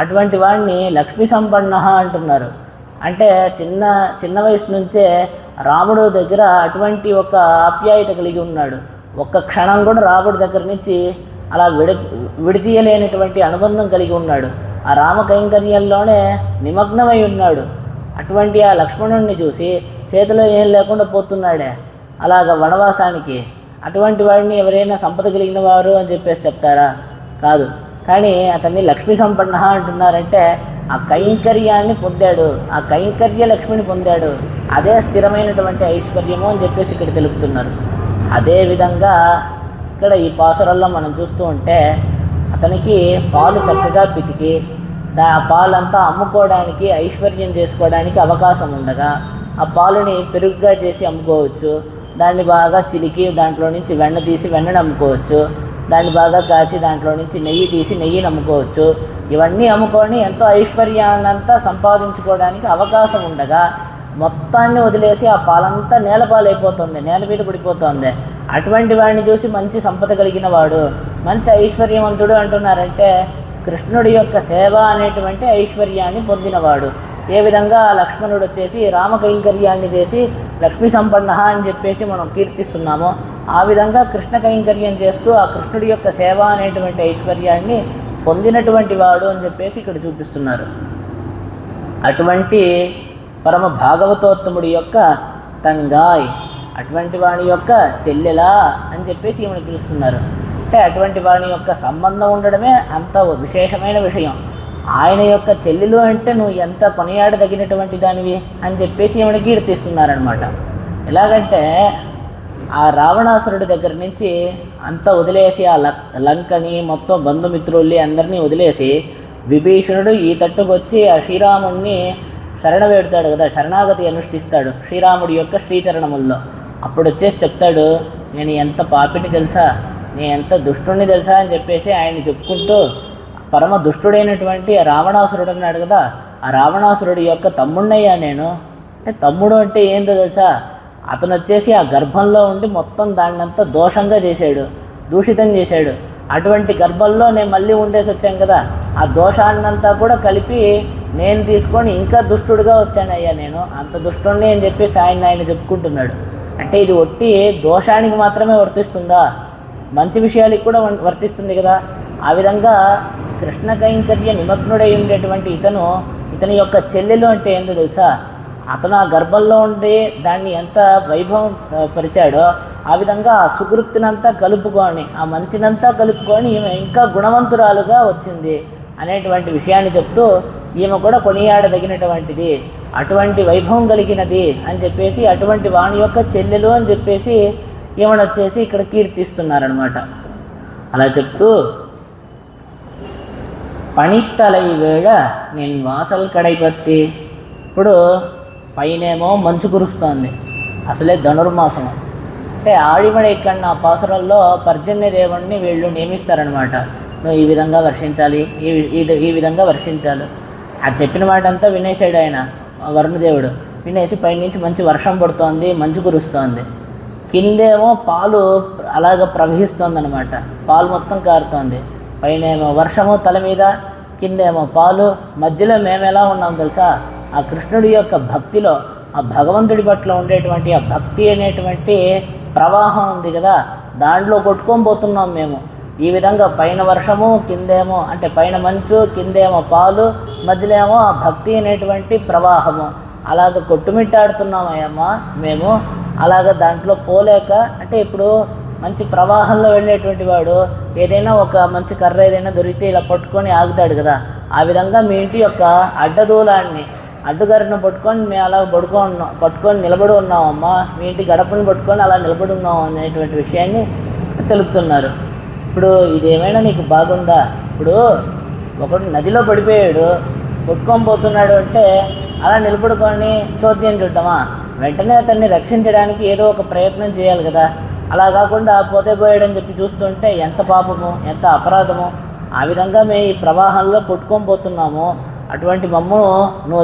అటువంటి వాడిని లక్ష్మీ సంపన్న అంటున్నారు. అంటే చిన్న వయసు నుంచే రాముడు దగ్గర అటువంటి ఒక ఆప్యాయత కలిగి ఉన్నాడు. ఒక్క క్షణం కూడా రాముడి దగ్గర నుంచి అలా విడతీయలేనటువంటి అనుబంధం కలిగి ఉన్నాడు. ఆ రామ కైంకర్యంలోనే నిమగ్నమై ఉన్నాడు. అటువంటి ఆ లక్ష్మణుడిని చూసి చేతిలో ఏం లేకుండా పోతున్నాడే అలాగ వనవాసానికి, అటువంటి వాడిని ఎవరైనా సంపద కలిగిన వారు అని చెప్పేసి చెప్తారా? కాదు. కానీ అతన్ని లక్ష్మీ సంపన్న అంటున్నారంటే ఆ కైంకర్యాన్ని పొందాడు, ఆ కైంకర్య లక్ష్మిని పొందాడు, అదే స్థిరమైనటువంటి ఐశ్వర్యము అని చెప్పేసి ఇక్కడ తెలుపుతున్నారు. అదేవిధంగా ఇక్కడ ఈ పాసురాల్లో మనం చూస్తూ ఉంటే అతనికి పాలు చక్కగా పితికి ఆ పాలంతా అమ్ముకోవడానికి, ఐశ్వర్యం చేసుకోవడానికి అవకాశం ఉండగా ఆ పాలుని పెరుగుగా చేసి అమ్ముకోవచ్చు, దాన్ని బాగా చిలికి దాంట్లో నుంచి వెన్న తీసి వెన్నని అమ్ముకోవచ్చు, దాన్ని బాగా కాచి దాంట్లో నుంచి నెయ్యి తీసి నెయ్యిని అమ్ముకోవచ్చు. ఇవన్నీ అమ్ముకొని ఎంతో ఐశ్వర్యాన్నంతా సంపాదించుకోవడానికి అవకాశం ఉండగా మొత్తాన్ని వదిలేసి ఆ పాలంతా నేలపాలైపోతుంది, నేల మీద పడిపోతుంది. అటువంటి వాడిని చూసి మంచి సంపద కలిగిన వాడు, మంచి ఐశ్వర్యవంతుడు అంటున్నారంటే కృష్ణుడి యొక్క సేవ అనేటువంటి ఐశ్వర్యాన్ని పొందినవాడు. ఏ విధంగా లక్ష్మణుడు వచ్చేసి రామ కైంకర్యాన్ని చేసి లక్ష్మీ సంపన్న అని చెప్పేసి మనం కీర్తిస్తున్నామో ఆ విధంగా కృష్ణ కైంకర్యం చేస్తూ ఆ కృష్ణుడి యొక్క సేవ అనేటువంటి ఐశ్వర్యాన్ని పొందినటువంటి వాడు అని చెప్పేసి ఇక్కడ చూపిస్తున్నారు. అటువంటి పరమ భాగవతోత్తముడి యొక్క తంగాయ్, అటువంటి వాణి యొక్క చెల్లెలా అని చెప్పేసి ఈమెను పిలుస్తున్నారు. అంటే అటువంటి వాణి యొక్క సంబంధం ఉండడమే అంత విశేషమైన విషయం. ఆయన యొక్క చెల్లెలు అంటే నువ్వు ఎంత కొనియాడదగినటువంటి దానివి అని చెప్పేసి ఈమెను కీర్తిస్తున్నారనమాట. ఎలాగంటే ఆ రావణాసురుడి దగ్గర నుంచి అంతా వదిలేసి ఆ లంకని మొత్తం బంధుమిత్రుల్ని అందరినీ వదిలేసి విభీషణుడు ఈ తట్టుకు వచ్చి ఆ శ్రీరాముడిని శరణ వేడుతాడు కదా, శరణాగతి అనుష్ఠిస్తాడు శ్రీరాముడి యొక్క శ్రీచరణముల్లో. అప్పుడు వచ్చేసి చెప్తాడు, నేను ఎంత పాపిని తెలుసా, నేను ఎంత దుష్టుడిని తెలుసా అని చెప్పేసి ఆయన్ని చెప్పుకుంటూ పరమ దుష్టుడైనటువంటి రావణాసురుడు అన్నాడు కదా, ఆ రావణాసురుడి యొక్క తమ్ముడినయ్యా నేను. అంటే తమ్ముడు అంటే ఏంటో తెలుసా, అతను వచ్చేసి ఆ గర్భంలో ఉండి మొత్తం దాన్నంతా దోషంగా చేశాడు, దూషితం చేశాడు. అటువంటి గర్భంలో నేను మళ్ళీ ఉండేసి వచ్చాను కదా, ఆ దోషాన్నంతా కూడా కలిపి నేను తీసుకొని ఇంకా దుష్టుడుగా వచ్చానయ్యా, నేను అంత దుష్టుడిని అని చెప్పేసి ఆయన చెప్పుకుంటున్నాడు. అంటే ఇది ఒట్టి దోషానికి మాత్రమే వర్తిస్తుందా? మంచి విషయాలకు కూడా వర్తిస్తుంది కదా. ఆ విధంగా కృష్ణ కైంకర్య నిమగ్నుడై ఉండేటువంటి ఇతని యొక్క చెల్లెలు అంటే ఏందో తెలుసా? అతను ఆ గర్భంలో ఉండి దాన్ని ఎంత వైభవం పరిచాడో ఆ విధంగా ఆ సుకృతినంతా కలుపుకొని, ఆ మంచినంతా కలుపుకొని ఈమె ఇంకా గుణవంతురాలుగా వచ్చింది అనేటువంటి విషయాన్ని చెప్తూ ఈమె కూడా కొనియాడదగినటువంటిది, అటువంటి వైభవం కలిగినది అని చెప్పేసి, అటువంటి వాణి యొక్క చెల్లెలు అని చెప్పేసి ఈమెను వచ్చేసి ఇక్కడ కీర్తిస్తున్నారనమాట. అలా చెప్తూ పణిత్తలై వేళ నేను వాసల్ కడైపత్తి. ఇప్పుడు పైనేమో మంచు కురుస్తోంది, అసలే ధనుర్మాసం. అంటే ఆడిమడి కన్నా పాసురాల్లో పర్జన్య దేవుణ్ణి వీళ్ళు నియమిస్తారనమాట. నువ్వు ఈ విధంగా వర్షించాలి, ఈ విధంగా వర్షించాలి. అది చెప్పిన మాట అంతా వినేసాడు ఆయన వరుణదేవుడు. వినేసి పైనుంచి మంచి వర్షం పడుతోంది, మంచు కురుస్తోంది. కిందేమో పాలు అలాగ ప్రవహిస్తోందనమాట, పాలు మొత్తం కారుతోంది. పైనేమో వర్షము తల మీద, కిందేమో పాలు, మధ్యలో మేము ఎలా ఉన్నాం తెలుసా? ఆ కృష్ణుడి యొక్క భక్తిలో, ఆ భగవంతుడి పట్ల ఉండేటువంటి ఆ భక్తి అనేటువంటి ప్రవాహం ఉంది కదా, దాంట్లో కొట్టుకొని పోతున్నాం మేము. ఈ విధంగా పైన వర్షము, కిందేమో అంటే పైన మంచు, కిందేమో పాలు, మధ్యలో ఏమో ఆ భక్తి అనేటువంటి ప్రవాహము, అలాగ కొట్టుమిట్టాడుతున్నామయ్యమ్మా మేము. అలాగ దాంట్లో పోలేక, అంటే ఇప్పుడు మంచి ప్రవాహంలో వెళ్ళేటువంటి వాడు ఏదైనా ఒక మంచి కర్ర ఏదైనా దొరికితే ఇలా పట్టుకొని ఆగుతాడు కదా, ఆ విధంగా మీ ఇంటి యొక్క అడ్డదూలాన్ని, అడ్డుగర్రను పట్టుకొని మేము అలా పట్టుకొని నిలబడి ఉన్నామమ్మా, మీ ఇంటి గడపను పట్టుకొని అలా నిలబడి ఉన్నాం అనేటువంటి విషయాన్ని తెలుపుతున్నారు. ఇప్పుడు ఇదేమైనా నీకు బాగుందా? ఇప్పుడు ఒకడు నదిలో పడిపోయాడు, కొట్టుకొని పోతున్నాడు అంటే అలా నిలబడుకొని చోద్యం చూద్దామా? వెంటనే అతన్ని రక్షించడానికి ఏదో ఒక ప్రయత్నం చేయాలి కదా. అలా కాకుండా పోతే పోయాడని చెప్పి చూస్తుంటే ఎంత పాపము, ఎంత అపరాధము. ఆ విధంగా మేము ఈ ప్రవాహంలో కొట్టుకొని పోతున్నాము. అటువంటి మమ్మను నువ్వు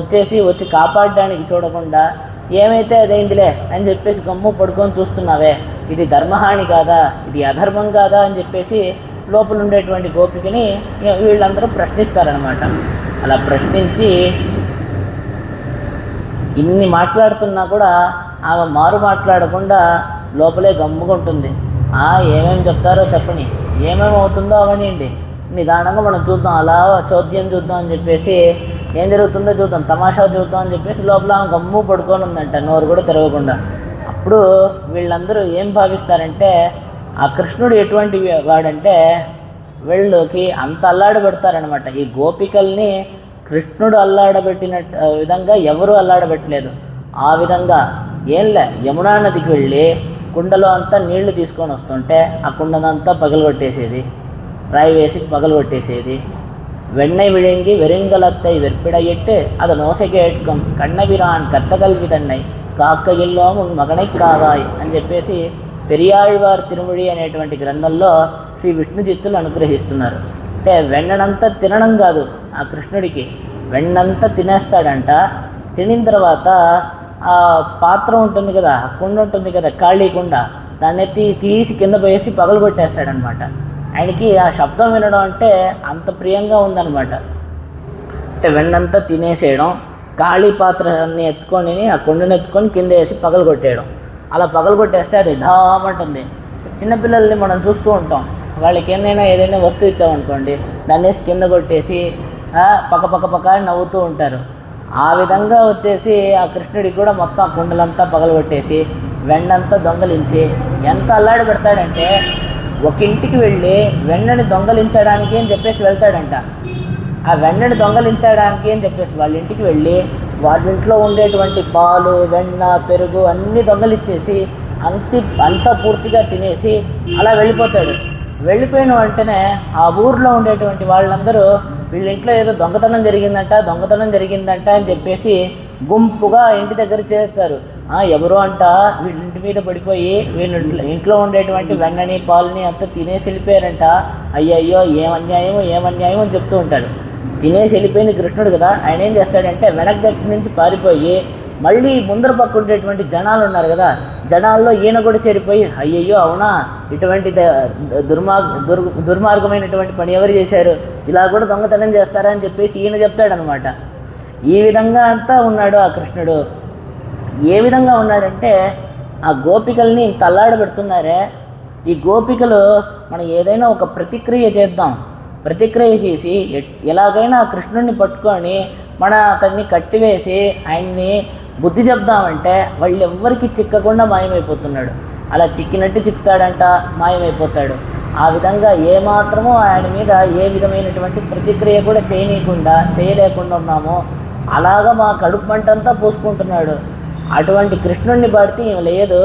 వచ్చి కాపాడడానికి చూడకుండా ఏమైతే అదైందిలే అని చెప్పేసి గమ్ము పడుకొని చూస్తున్నావే, ఇది ధర్మహాని కాదా, ఇది అధర్మం కాదా అని చెప్పేసి లోపల ఉండేటువంటి గోపికని వీళ్ళందరూ ప్రశ్నిస్తారనమాట. అలా ప్రశ్నించి ఇన్ని మాట్లాడుతున్నా కూడా ఆమె మారు మాట్లాడకుండా లోపలే గమ్ముకుంటుంది. ఏమేమి చెప్తారో చెప్పని, ఏమేమి అవుతుందో అవనండి, నిదానంగా మనం చూద్దాం, అలా చోద్యం చూద్దాం అని చెప్పేసి, ఏం జరుగుతుందో చూద్దాం, తమాషా చూద్దాం అని చెప్పేసి లోపల ఆమె గమ్ము పడుకొని ఉందంట, నోరు కూడా తిరగకుండా. అప్పుడు వీళ్ళందరూ ఏం భావిస్తారంటే ఆ కృష్ణుడు ఎటువంటి వాడంటే వీళ్ళకి అంత అల్లాడబెడతారనమాట. ఈ గోపికల్ని కృష్ణుడు అల్లాడబెట్టిన విధంగా ఎవరు అల్లాడబెట్టలేదు. ఆ విధంగా ఏంలే, యమునా నదికి వెళ్ళి కుండలో అంతా నీళ్లు తీసుకొని వస్తుంటే ఆ కుండనంతా పగలగొట్టేసేది, రాయి వేసి పగలగొట్టేసేది. వెన్నై విழுங்கி வெறுங்கலத்தை வெற்பிடையிட்டு அதை நோசைகேட்கும் கண்ணபிரான் கர்த்தகல்விதன்னை కాక్క ఎల్లోము మగనై కావాయ్ అని చెప్పేసి పెరియాళ్వార్ తిరుముడి అనేటువంటి గ్రంథంలో శ్రీ విష్ణుచిత్తులు అనుగ్రహిస్తున్నారు. అంటే వెన్ననంతా తినడం కాదు, ఆ కృష్ణుడికి వెన్నంతా తినేస్తాడంట. తినిన తర్వాత ఆ పాత్ర ఉంటుంది కదా, కుండ ఉంటుంది కదా, ఖాళీ కుండ, దాన్ని తీసి కింద పోయేసి పగలగొట్టేస్తాడనమాట. ఆయనకి ఆ శబ్దం వినడం అంటే అంత ప్రియంగా ఉందన్నమాట. అంటే వెన్నంతా తినేసేయడం, ఖాళీ పాత్రని ఎత్తుకొని ఆ కుండని ఎత్తుకొని కింద వేసి పగలగొట్టేయడం. అలా పగలగొట్టేస్తే అది ఢామంటుంది. చిన్నపిల్లల్ని మనం చూస్తూ ఉంటాం, వాళ్ళకి ఏదైనా వస్తువు ఇచ్చామనుకోండి, దాన్ని వేసి కింద కొట్టేసి పక్క నవ్వుతూ ఉంటారు. ఆ విధంగా వచ్చేసి ఆ కృష్ణుడికి కూడా మొత్తం ఆ కుండలంతా పగలగొట్టేసి వెన్నంతా దొంగలించి ఎంత అల్లాడి పెడతాడంటే, ఒక ఇంటికి వెళ్ళి వెన్నని దొంగలించడానికి అని చెప్పేసి వెళ్తాడంట. ఆ వెన్నని దొంగలించడానికి అని చెప్పేసి వాళ్ళ ఇంటికి వెళ్ళి వాళ్ళ ఇంట్లో ఉండేటువంటి పాలు, వెన్న, పెరుగు అన్నీ దొంగలించేసి అంతా పూర్తిగా తినేసి అలా వెళ్ళిపోతాడు. వెళ్ళిపోయిన వెంటనే ఆ ఊర్లో ఉండేటువంటి వాళ్ళందరూ వీళ్ళ ఇంట్లో ఏదో దొంగతనం జరిగిందంట అని చెప్పేసి గుంపుగా ఇంటి దగ్గర చేస్తారు. ఎవరు అంట వీళ్ళ ఇంటి మీద పడిపోయి వీళ్ళ ఇంట్లో ఉండేటువంటి వెన్నని, పాలని అంతా తినేసి వెళ్ళిపోయారంట. అయ్యయ్యో ఏమన్యాయం అని చెప్తూ ఉంటాడు. తినేసి వెళ్ళిపోయింది కృష్ణుడు కదా, ఆయన ఏం చేస్తాడంటే వెనక దగ్గర నుంచి పారిపోయి మళ్ళీ ముందర పక్క ఉండేటువంటి జనాలు ఉన్నారు కదా, జనాల్లో ఈయన కూడా చేరిపోయి అయ్యయ్యో అవునా, ఇటువంటి దుర్మార్గమైనటువంటి పని ఎవరు చేశారు, ఇలా కూడా దొంగతనం చేస్తారా అని చెప్పేసి ఈయన చెప్తాడనమాట. ఈ విధంగా అంతా ఉన్నాడు ఆ కృష్ణుడు. ఏ విధంగా ఉన్నాడంటే ఆ గోపికల్ని ఇంత అల్లాడబెడుతున్నారే, ఈ గోపికలు మనం ఏదైనా ఒక ప్రతిక్రియ చేద్దాం, ప్రతిక్రియ చేసి ఎలాగైనా ఆ కృష్ణుడిని పట్టుకొని మన అతన్ని కట్టివేసి ఆయన్ని బుద్ధి చెప్దామంటే వాళ్ళు ఎవ్వరికి చిక్కకుండా మాయమైపోతున్నాడు. అలా చిక్కినట్టు చిక్కుతాడంట, మాయమైపోతాడు. ఆ విధంగా ఏమాత్రమూ ఆయన మీద ఏ విధమైనటువంటి ప్రతిక్రియ కూడా చేయలేకుండా ఉన్నామో అలాగా మా కడుపు మంటంతా పూసుకుంటున్నాడు. అటువంటి కృష్ణుడిని పాడితే ఏం లేదు,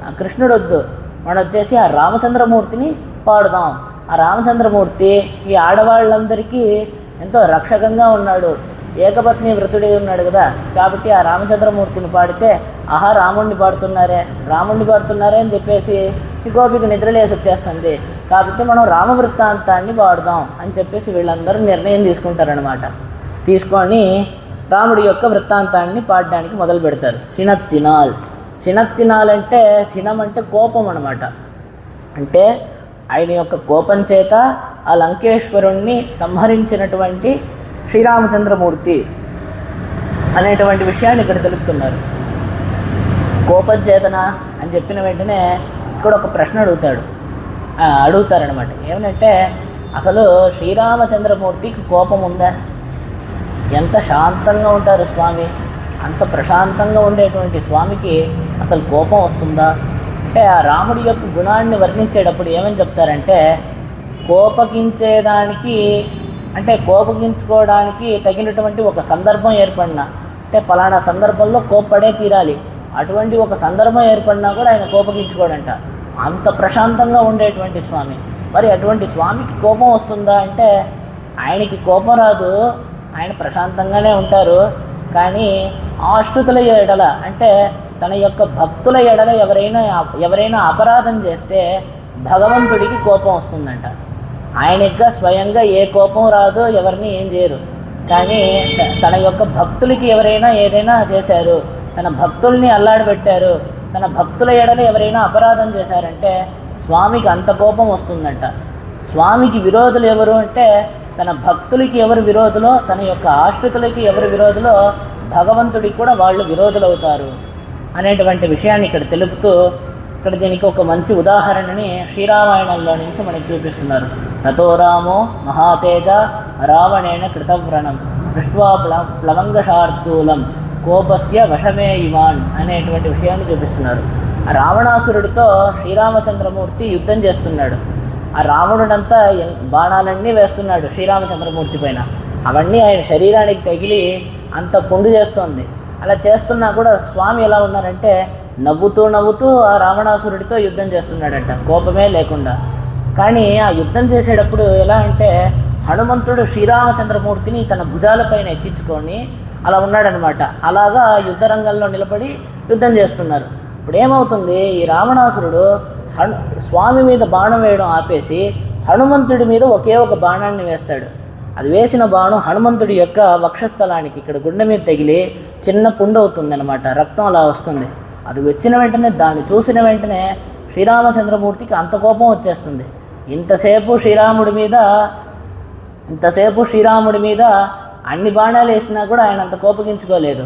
ఆ కృష్ణుడు వద్దు, మనం వచ్చేసి ఆ రామచంద్రమూర్తిని పాడుదాం. ఆ రామచంద్రమూర్తి ఈ ఆడవాళ్ళందరికీ ఎంతో రక్షకంగా ఉన్నాడు, ఏకపత్ని వ్రతుడై ఉన్నాడు కదా, కాబట్టి ఆ రామచంద్రమూర్తిని పాడితే ఆహా రాముడిని పాడుతున్నారే అని చెప్పేసి ఈ గోపిక నిద్రలేసి వచ్చేస్తుంది. కాబట్టి మనం రామవృత్తాంతాన్ని పాడుదాం అని చెప్పేసి వీళ్ళందరూ నిర్ణయం తీసుకుంటారనమాట. తీసుకొని రాముడి యొక్క వృత్తాంతాన్ని పాడడానికి మొదలు పెడతారు. సినత్తినాల్ అంటే సినం అంటే కోపం అనమాట. అంటే ఆయన యొక్క కోపం చేత ఆ లంకేశ్వరుణ్ణి సంహరించినటువంటి శ్రీరామచంద్రమూర్తి అనేటువంటి విషయాన్ని ఇక్కడ తెలుపుతున్నారు. కోపం చేతన అని చెప్పిన వెంటనే ఇక్కడ ఒక ప్రశ్న అడుగుతారనమాట. ఏమనంటే అసలు శ్రీరామచంద్రమూర్తికి కోపం ఉందా? ఎంత శాంతంగా ఉంటారు స్వామి, అంత ప్రశాంతంగా ఉండేటువంటి స్వామికి అసలు కోపం వస్తుందా అంటే, ఆ రాముడి యొక్క గుణాన్ని వర్ణించేటప్పుడు ఏమని చెప్తారంటే, కోపగించుకోవడానికి తగినటువంటి ఒక సందర్భం ఏర్పడినా, అంటే ఫలానా సందర్భంలో కోప్పడే తీరాలి, అటువంటి ఒక సందర్భం ఏర్పడినా కూడా ఆయన కోపగించుకోడంట. అంత ప్రశాంతంగా ఉండేటువంటి స్వామి. మరి అటువంటి స్వామికి కోపం వస్తుందా అంటే, ఆయనకి కోపం రాదు, ఆయన ప్రశాంతంగానే ఉంటారు. కానీ ఆశ్రితుల ఎడల అంటే తన యొక్క భక్తుల ఎడల ఎవరైనా అపరాధం చేస్తే భగవంతుడికి కోపం వస్తుందంట. ఆయనగా స్వయంగా ఏ కోపం రాదు, ఎవరిని ఏం చేయరు. కానీ తన యొక్క భక్తులకి ఎవరైనా ఏదైనా చేశారు, తన భక్తుల్ని అల్లాడబెట్టారు, తన భక్తుల ఎడల ఎవరైనా అపరాధం చేశారంటే స్వామికి అంత కోపం వస్తుందంట. స్వామికి విరోధులు ఎవరు అంటే, తన భక్తులకి ఎవరు విరోధులో, తన యొక్క ఆశ్రితులకి ఎవరు విరోధులో భగవంతుడికి కూడా వాళ్ళు విరోధులు అవుతారు అనేటువంటి విషయాన్ని ఇక్కడ తెలుపుతూ, ఇక్కడ దీనికి ఒక మంచి ఉదాహరణని శ్రీరామాయణంలో నుంచి మనకి చూపిస్తున్నారు. తతో రామో మహాతేజ రావణేన కృతవ్రణం దృష్ట్వా ప్లవంగశార్దూలం కోపస్య వశమే ఇవాన్ అనేటువంటి విషయాన్ని చూపిస్తున్నారు. ఆ రావణాసురుడితో శ్రీరామచంద్రమూర్తి యుద్ధం చేస్తున్నాడు. ఆ రావణుడంతా బాణాలన్నీ వేస్తున్నాడు శ్రీరామచంద్రమూర్తి పైన. అవన్నీ ఆయన శరీరానికి తగిలి అంత పుండు చేస్తోంది. అలా చేస్తున్నా కూడా స్వామి ఎలా ఉన్నారంటే నవ్వుతూ ఆ రావణాసురుడితో యుద్ధం చేస్తున్నాడంట, కోపమే లేకుండా. కానీ ఆ యుద్ధం చేసేటప్పుడు ఎలా అంటే హనుమంతుడు శ్రీరామచంద్రమూర్తిని తన భుజాలపైన ఎక్కించుకొని అలా ఉన్నాడనమాట. అలాగా యుద్ధ రంగంలో నిలబడి యుద్ధం చేస్తున్నారు. ఇప్పుడు ఏమవుతుంది, ఈ రావణాసురుడు స్వామి మీద బాణం వేయడం ఆపేసి హనుమంతుడి మీద ఒకే ఒక బాణాన్ని వేస్తాడు. అది వేసిన బాణం హనుమంతుడి యొక్క వక్షస్థలానికి ఇక్కడ గుండె మీద తగిలి చిన్న పుండు అవుతుంది అనమాట, రక్తం అలా వస్తుంది. అది వచ్చిన వెంటనే దాన్ని చూసిన వెంటనే శ్రీరామచంద్రమూర్తికి అంత కోపం వచ్చేస్తుంది. ఇంతసేపు శ్రీరాముడి మీద అన్ని బాణాలు వేసినా కూడా ఆయన అంత కోపగించుకోలేదు.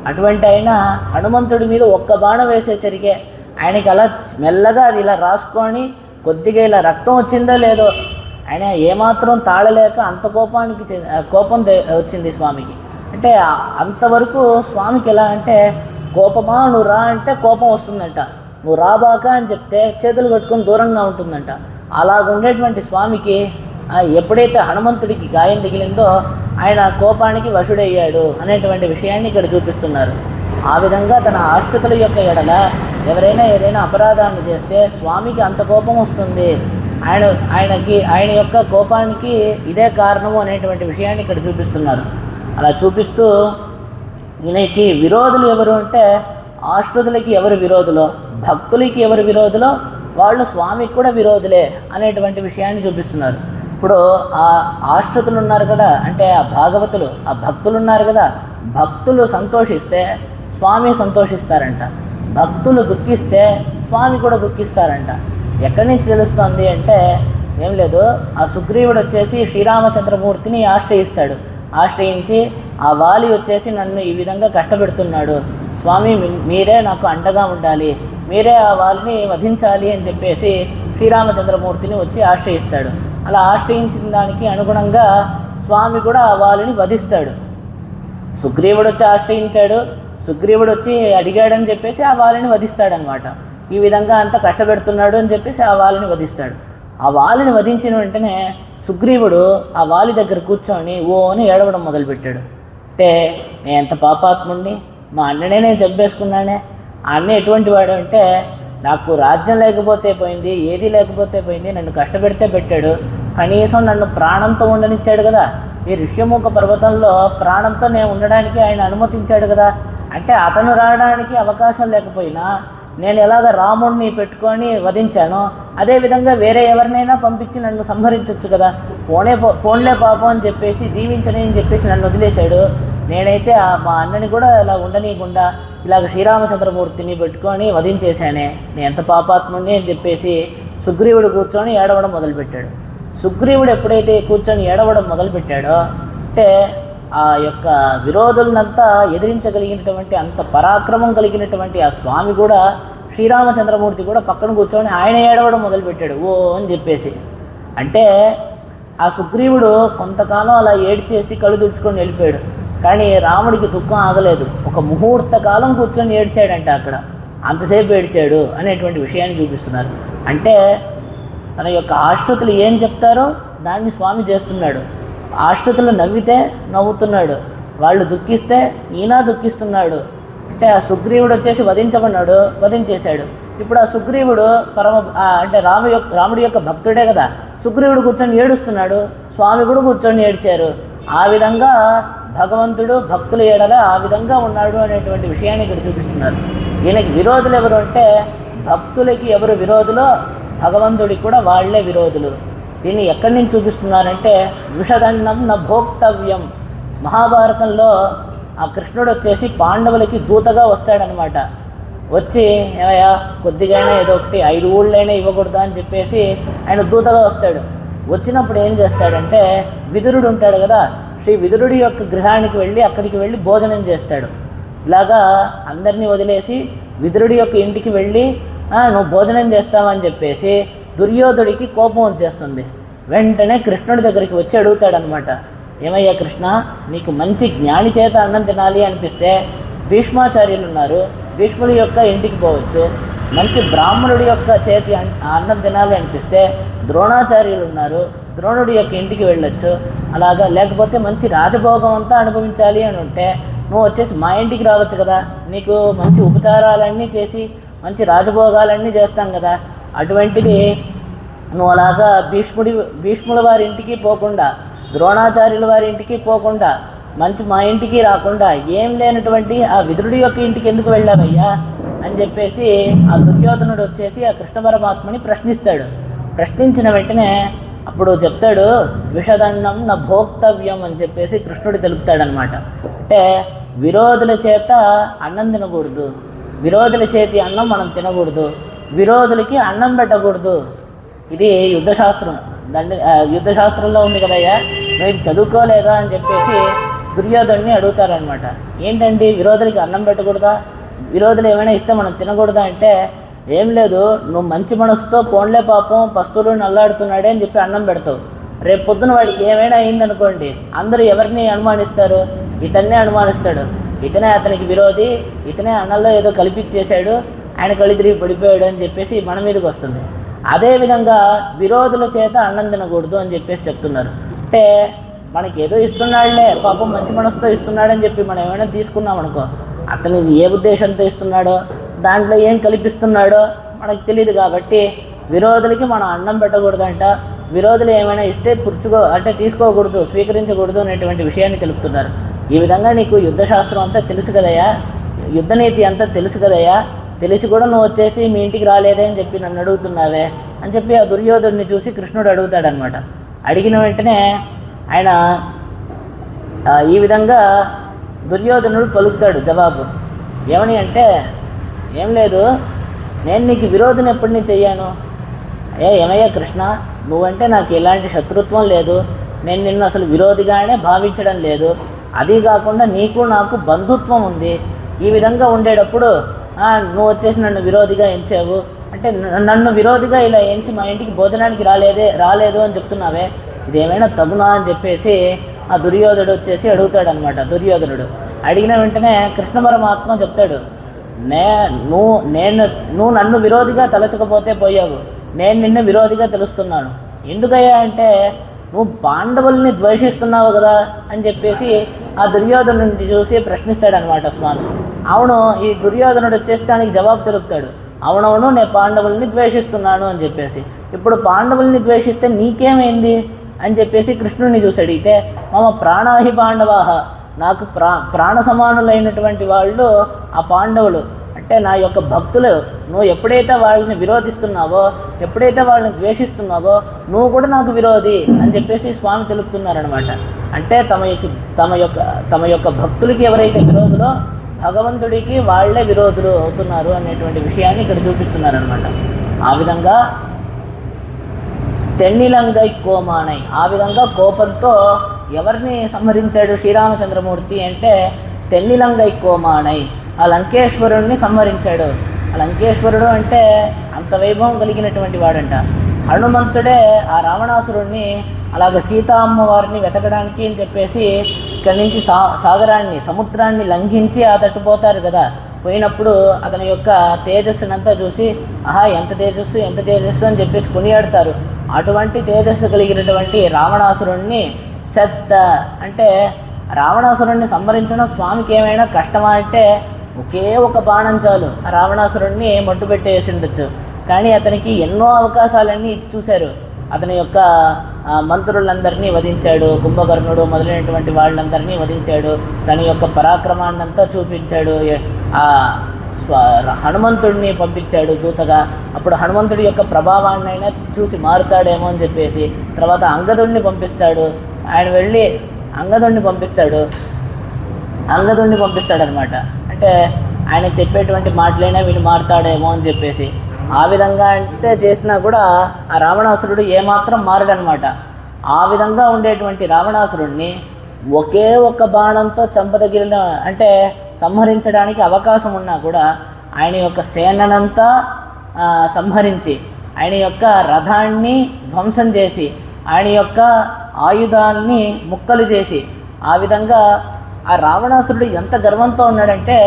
అటువంటి ఆయన హనుమంతుడి మీద ఒక్క బాణం వేసేసరికి ఆయనకి అలా మెల్లగా అది ఇలా రాసుకొని కొద్దిగా ఇలా రక్తం వచ్చిందో లేదో ఆయన ఏమాత్రం తాళలేక అంత కోపం వచ్చింది స్వామికి. అంటే అంతవరకు స్వామికి ఎలా అంటే కోపమా నువ్వు రా అంటే కోపం వస్తుందంట, నువ్వు రాబాక అని చెప్తే చేతులు కట్టుకొని దూరంగా ఉంటుందంట. అలాగుండేటువంటి స్వామికి ఎప్పుడైతే హనుమంతుడికి గాయం తగిలిందో ఆయన కోపానికి వశుడయ్యాడు అనేటువంటి విషయాన్ని ఇక్కడ చూపిస్తున్నారు. ఆ విధంగా తన ఆశ్రితుల యొక్క ఎడల ఎవరైనా ఏదైనా అపరాధాన్ని చేస్తే స్వామికి అంత కోపం వస్తుంది. ఆయన యొక్క కోపానికి ఇదే కారణము అనేటువంటి విషయాన్ని ఇక్కడ చూపిస్తున్నారు. అలా చూపిస్తూ ఈయనకి విరోధులు ఎవరు అంటే ఆశ్రితులకి ఎవరు విరోధులో, భక్తులకి ఎవరు విరోధులో వాళ్ళు స్వామికి కూడా విరోధులే అనేటువంటి విషయాన్ని చూపిస్తున్నారు. ఇప్పుడు ఆ ఆశ్రితులు ఉన్నారు కదా, అంటే ఆ భాగవతులు, ఆ భక్తులు ఉన్నారు కదా, భక్తులు సంతోషిస్తే స్వామి సంతోషిస్తారంట, భక్తులు దుఃఖిస్తే స్వామి కూడా దుఃఖిస్తారంట. ఎక్కడి నుంచి తెలుస్తుంది అంటే ఏం లేదు, ఆ సుగ్రీవుడు వచ్చేసి శ్రీరామచంద్రమూర్తిని ఆశ్రయిస్తాడు. ఆశ్రయించి ఆ వాలి వచ్చేసి నన్ను ఈ విధంగా కష్టపెడుతున్నాడు, స్వామి మీరే నాకు అండగా ఉండాలి, మీరే ఆ వాలిని వధించాలి అని చెప్పేసి శ్రీరామచంద్రమూర్తిని వచ్చి ఆశ్రయిస్తాడు. అలా ఆశ్రయించిన దానికి అనుగుణంగా స్వామి కూడా ఆ వాలిని వధిస్తాడు. సుగ్రీవుడు వచ్చి ఆశ్రయించాడు, సుగ్రీవుడు వచ్చి అడిగాడని చెప్పేసి ఆ వాలిని వధిస్తాడనమాట. ఈ విధంగా అంత కష్టపెడుతున్నాడు అని చెప్పేసి ఆ వాలిని వధిస్తాడు. ఆ వాలిని వధించిన వెంటనే సుగ్రీవుడు ఆ వాలి దగ్గర కూర్చొని ఓ అని ఏడవడం మొదలుపెట్టాడు. అంటే నేను ఎంత పాపాత్ముడిని, మా అన్ననే నేను చంపేసుకున్నానే. ఆ అన్న ఎటువంటి వాడు అంటే నాకు రాజ్యం లేకపోతే పోయింది, ఏది లేకపోతే పోయింది, నన్ను కష్టపెడితే పెట్టాడు, కనీసం నన్ను ప్రాణంతో ఉండనిచ్చాడు కదా, ఈ ఋష్యముఖ పర్వతంలో ప్రాణంతో నేను ఉండడానికి ఆయన అనుమతించాడు కదా. అంటే అతను రావడానికి అవకాశం లేకపోయినా నేను ఎలాగ రాముడిని పెట్టుకొని వధించానో అదేవిధంగా వేరే ఎవరినైనా పంపించి నన్ను సంహరించవచ్చు కదా, పోన్లే పాపం అని చెప్పేసి జీవించని అని చెప్పేసి నన్ను వదిలేశాడు. నేనైతే మా అన్నని కూడా ఇలా ఉండనీయకుండా ఇలాగ శ్రీరామచంద్రమూర్తిని పెట్టుకొని వధించేశానే, నేను ఎంత పాపాత్ముడిని అని చెప్పేసి సుగ్రీవుడు కూర్చొని ఏడవడం మొదలుపెట్టాడు. సుగ్రీవుడు ఎప్పుడైతే కూర్చొని ఏడవడం మొదలుపెట్టాడో అంటే ఆ యొక్క విరోధులనంతా ఎదిరించగలిగినటువంటి అంత పరాక్రమం కలిగినటువంటి ఆ స్వామి కూడా శ్రీరామచంద్రమూర్తి కూడా పక్కన కూర్చొని ఆయన ఏడవడం మొదలుపెట్టాడు ఓ అని చెప్పేసి. అంటే ఆ సుగ్రీవుడు కొంతకాలం అలా ఏడ్చేసి కళ్ళు తుడుచుకొని వెళ్ళిపోయాడు. కానీ రాముడికి దుఃఖం ఆగలేదు, ఒక ముహూర్త కాలం కూర్చొని ఏడ్చాడంట అక్కడ, అంతసేపు ఏడ్చాడు అనేటువంటి విషయాన్ని చూపిస్తున్నారు. అంటే తన యొక్క ఆశ్రుతులు ఏం చెప్తారో దాన్ని స్వామి చేస్తున్నాడు. ఆశ్రుతులు నవ్వితే నవ్వుతున్నాడు, వాళ్ళు దుఃఖిస్తే ఈయన దుఃఖిస్తున్నాడు. అంటే ఆ సుగ్రీవుడు వచ్చేసి వధించమన్నాడు, వధించేశాడు. ఇప్పుడు ఆ సుగ్రీవుడు అంటే రాముడి యొక్క భక్తుడే కదా, సుగ్రీవుడు కూర్చొని ఏడుస్తున్నాడు, స్వామి కూడా కూర్చొని ఏడ్చారు. ఆ విధంగా భగవంతుడు భక్తుల ఏడల ఆ విధంగా ఉన్నాడు అనేటువంటి విషయాన్ని ఇక్కడ చూపిస్తున్నారు. ఈయనకి విరోధులు ఎవరు అంటే భక్తులకి ఎవరు విరోధులో భగవంతుడికి కూడా వాళ్లే విరోధులు. దీన్ని ఎక్కడి నుంచి చూపిస్తున్నారంటే విషదండం న భోక్తవ్యం. మహాభారతంలో ఆ కృష్ణుడు వచ్చేసి పాండవులకి దూతగా వస్తాడనమాట. వచ్చి ఏమయ్యా కొద్దిగైనా ఏదో ఒకటి 5 ఊళ్ళైనా ఇవ్వకూడదా అని చెప్పేసి ఆయన దూతగా వస్తాడు. వచ్చినప్పుడు ఏం చేస్తాడంటే విదురుడు ఉంటాడు కదా, శ్రీ విదురుడి యొక్క గృహానికి వెళ్ళి అక్కడికి వెళ్ళి భోజనం చేస్తాడు. ఇలాగా అందరినీ వదిలేసి విదురుడి యొక్క ఇంటికి వెళ్ళి నువ్వు భోజనం చేస్తావని చెప్పేసి దుర్యోధుడికి కోపం వచ్చేస్తుంది. వెంటనే కృష్ణుడి దగ్గరికి వచ్చి అడుగుతాడనమాట, ఏమయ్యా కృష్ణ, నీకు మంచి జ్ఞాని చేత అన్నం తినాలి అనిపిస్తే భీష్మాచార్యులు ఉన్నారు, భీష్ముడి యొక్క ఇంటికి పోవచ్చు. మంచి బ్రాహ్మణుడి యొక్క చేతి అన్నం తినాలి అనిపిస్తే ద్రోణాచార్యులు ఉన్నారు, ద్రోణుడి యొక్క ఇంటికి వెళ్ళొచ్చు. అలాగా లేకపోతే మంచి రాజభోగం అంతా అనుభవించాలి అని ఉంటే నువ్వు వచ్చేసి మా ఇంటికి రావచ్చు కదా, నీకు మంచి ఉపచారాలన్నీ చేసి మంచి రాజభోగాలన్నీ చేస్తాం కదా. అటువంటిది నువ్వు అలాగా భీష్ముల వారి ఇంటికి పోకుండా, ద్రోణాచార్యుల వారి ఇంటికి పోకుండా, మంచి మా ఇంటికి రాకుండా ఏం లేనటువంటి ఆ విదురుడి యొక్క ఇంటికి ఎందుకు వెళ్ళావయ్యా అని చెప్పేసి ఆ దుర్యోధనుడు వచ్చేసి ఆ కృష్ణ పరమాత్మని ప్రశ్నిస్తాడు. ప్రశ్నించిన వెంటనే అప్పుడు చెప్తాడు విషదండం నా భోక్తవ్యం అని చెప్పేసి కృష్ణుడు తెలుపుతాడనమాట. అంటే విరోధుల చేత అన్నం తినకూడదు, విరోధుల చేతి అన్నం మనం తినకూడదు, విరోధులకి అన్నం పెట్టకూడదు. ఇది యుద్ధశాస్త్రం. యుద్ధశాస్త్రంలో ఉంది కదయ్యా, నువ్వు చదువుకోలేదా అని చెప్పేసి దుర్యోధుడిని అడుగుతారనమాట. ఏంటండి విరోధులకి అన్నం పెట్టకూడదా, విరోధులు ఏమైనా ఇస్తే మనం తినకూడదా అంటే ఏం లేదు, నువ్వు మంచి మనసుతో పోన్లే పాపం పస్తులు అల్లాడుతున్నాడే అని చెప్పి అన్నం పెడతావు. రేపు పొద్దున వాడికి ఏమైనా అయిందనుకోండి, అందరూ ఎవరిని అనుమానిస్తారు, ఇతన్నే అనుమానిస్తాడు, ఇతనే అతనికి విరోధి, ఇతనే అన్నంలో ఏదో కలిపిచ్చేశాడు, ఆయన కళ్ళు తిరిగి పడిపోయాడు అని చెప్పేసి మన మీదకి వస్తుంది. అదేవిధంగా విరోధుల చేత అన్నం తినకూడదు అని చెప్పేసి చెప్తున్నారు. అంటే మనకి ఏదో ఇస్తున్నాడులే పాపం మంచి మనసుతో ఇస్తున్నాడని చెప్పి మనం ఏమైనా తీసుకున్నాం అనుకో, అతను ఏ ఉద్దేశంతో ఇస్తున్నాడో దాంట్లో ఏం కల్పిస్తున్నాడో మనకు తెలియదు. కాబట్టి విరోధులకి మనం అన్నం పెట్టకూడదంట, విరోధులు ఏమైనా ఇస్తే అంటే తీసుకోకూడదు, స్వీకరించకూడదు అనేటువంటి విషయాన్ని తెలుపుతున్నారు. ఈ విధంగా నీకు యుద్ధశాస్త్రం అంతా తెలుసు కదయ్యా, యుద్ధనీతి అంతా తెలుసు కదయ్యా, తెలిసి కూడా నువ్వు వచ్చేసి మీ ఇంటికి రాలేదే అని చెప్పి నన్ను అడుగుతున్నావే అని చెప్పి ఆ దుర్యోధుడిని చూసి కృష్ణుడు అడుగుతాడనమాట. అడిగిన వెంటనే ఆయన ఈ విధంగా దుర్యోధనుడు పలుకుతాడు జవాబు. ఏమని అంటే, ఏం లేదు, నేను నీకు విరోధం ఎప్పుడు నేను చెయ్యాను? ఏమయ్యా కృష్ణ, నువ్వంటే నాకు ఎలాంటి శత్రుత్వం లేదు, నేను నిన్ను అసలు విరోధిగానే భావించడం లేదు, అది కాకుండా నీకు నాకు బంధుత్వం ఉంది. ఈ విధంగా ఉండేటప్పుడు నువ్వు వచ్చేసి నన్ను విరోధిగా ఎంచావు అంటే, నన్ను విరోధిగా ఇలా ఎంచి మా ఇంటికి భోజనానికి రాలేదు అని చెప్తున్నావే, ఇదేమైనా తగునా అని చెప్పేసి ఆ దుర్యోధనుడు వచ్చేసి అడుగుతాడనమాట. దుర్యోధనుడు అడిగిన వెంటనే కృష్ణ పరమాత్మ చెప్తాడు, నువ్వు నన్ను విరోధిగా తలచకపోతే పోయావు, నేను నిన్ను విరోధిగా తెలుస్తున్నాను. ఎందుకయ్యా అంటే, నువ్వు పాండవుల్ని ద్వేషిస్తున్నావు కదా అని చెప్పేసి ఆ దుర్యోధనుడిని చూసి ప్రశ్నిస్తాడనమాట స్వామి. అవును, ఈ దుర్యోధనుడు వచ్చేసి దానికి జవాబు తెలుపుతాడు, అవునవును నేను పాండవుల్ని ద్వేషిస్తున్నాను అని చెప్పేసి. ఇప్పుడు పాండవుల్ని ద్వేషిస్తే నీకేమైంది అని చెప్పేసి కృష్ణుడిని చూసి అడిగితే, మమ ప్రాణాహి పాండవాహ, నాకు ప్రాణ సమానులైనటువంటి వాళ్ళు ఆ పాండవులు, అంటే నా యొక్క భక్తులు. నువ్వు ఎప్పుడైతే వాళ్ళని విరోధిస్తున్నావో, ఎప్పుడైతే వాళ్ళని ద్వేషిస్తున్నావో, నువ్వు కూడా నాకు విరోధి అని చెప్పేసి స్వామి తెలుపుతున్నారనమాట. అంటే తమ యొక్క భక్తులకి ఎవరైతే విరోధులో భగవంతుడికి వాళ్లే విరోధులు అవుతున్నారు అనేటువంటి విషయాన్ని ఇక్కడ చూపిస్తున్నారనమాట. ఆ విధంగా తెన్నిలంగై కోమానై, ఆ విధంగా కోపంతో ఎవరిని సంహరించాడు శ్రీరామచంద్రమూర్తి అంటే, తెన్నిలంగై కోమానై, ఆ లంకేశ్వరుణ్ణి సంహరించాడు. ఆ లంకేశ్వరుడు అంటే అంత వైభవం కలిగినటువంటి వాడంట. హనుమంతుడే ఆ రావణాసురుణ్ణి అలాగ సీతా అమ్మవారిని వెతకడానికి అని చెప్పేసి ఇక్కడి నుంచి సముద్రాన్ని లంఘించి ఆ తట్టుపోతారు కదా. పోయినప్పుడు అతని యొక్క తేజస్సునంతా చూసి, ఆహా ఎంత తేజస్సు అని చెప్పేసి కొనియాడతారు. అటువంటి తేజస్సు కలిగినటువంటి రావణాసురుణ్ణి అంటే రావణాసురుణ్ణి సంహరించడం స్వామికి ఏమైనా కష్టమా అంటే, ఒకే ఒక బాణం చాలు ఆ రావణాసురుణ్ణి మట్టు పెట్టేసి ఉండొచ్చు. కానీ అతనికి ఎన్నో అవకాశాలన్నీ ఇచ్చి చూశారు. అతని యొక్క మంత్రులందరినీ వధించాడు, కుంభకర్ణుడు మొదలైనటువంటి వాళ్ళందరినీ వధించాడు, తన యొక్క పరాక్రమాన్నంతా చూపించాడు. హనుమంతుడిని పంపించాడు దూతగా. అప్పుడు హనుమంతుడి యొక్క ప్రభావాన్నైనా చూసి మారుతాడేమో అని చెప్పేసి తర్వాత అంగదుడిని పంపిస్తాడు. ఆయన వెళ్ళి అంగదుడిని పంపిస్తాడనమాట. అంటే ఆయన చెప్పేటువంటి మాటలైనా వీడు మారుతాడేమో అని చెప్పేసి. ఆ విధంగా అంటే చేసినా కూడా ఆ రావణాసురుడు ఏమాత్రం మారడనమాట. ఆ విధంగా ఉండేటువంటి రావణాసురుడిని ఒకే ఒక్క బాణంతో చంపదగిలిన అంటే సంహరించడానికి అవకాశం ఉన్నా కూడా ఆయన యొక్క సేననంతా సంహరించి, ఆయన యొక్క రథాన్ని ధ్వంసం చేసి, ఆయన యొక్క ఆయుధాన్ని ముక్కలు చేసి, ఆ విధంగా ఆ రావణాసురుడు ఎంత గర్వంతో ఉన్నాడంటే,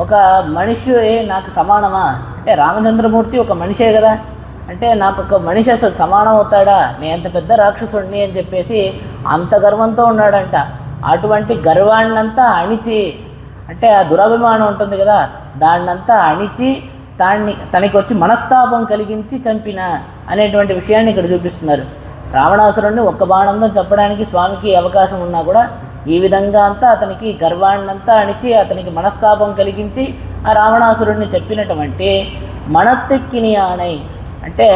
ఒక మనిషి నాకు సమానమా అంటే, రామచంద్రమూర్తి ఒక మనిషే కదా, అంటే నాకు ఒక మనిషి అసలు సమానం అవుతాడా, నేను ఎంత పెద్ద రాక్షసుడిని అని చెప్పేసి అంత గర్వంతో ఉన్నాడంట. అటువంటి గర్వాన్నంతా అణిచి, అంటే ఆ దురభిమానం ఉంటుంది కదా, దాన్నంతా అణిచి తనకి వచ్చి మనస్తాపం కలిగించి చంపిన అనేటువంటి విషయాన్ని ఇక్కడ చూపిస్తున్నారు. రావణాసురుడిని ఒక్క బాణంతో చంపడానికి స్వామికి అవకాశం ఉన్నా కూడా ఈ విధంగా అంతా అతనికి గర్వాన్నంతా అణిచి అతనికి మనస్తాపం కలిగించి ఆ రావణాసురుడిని చెప్పినటువంటి మనత్తెక్కిని ఆనై, అంటే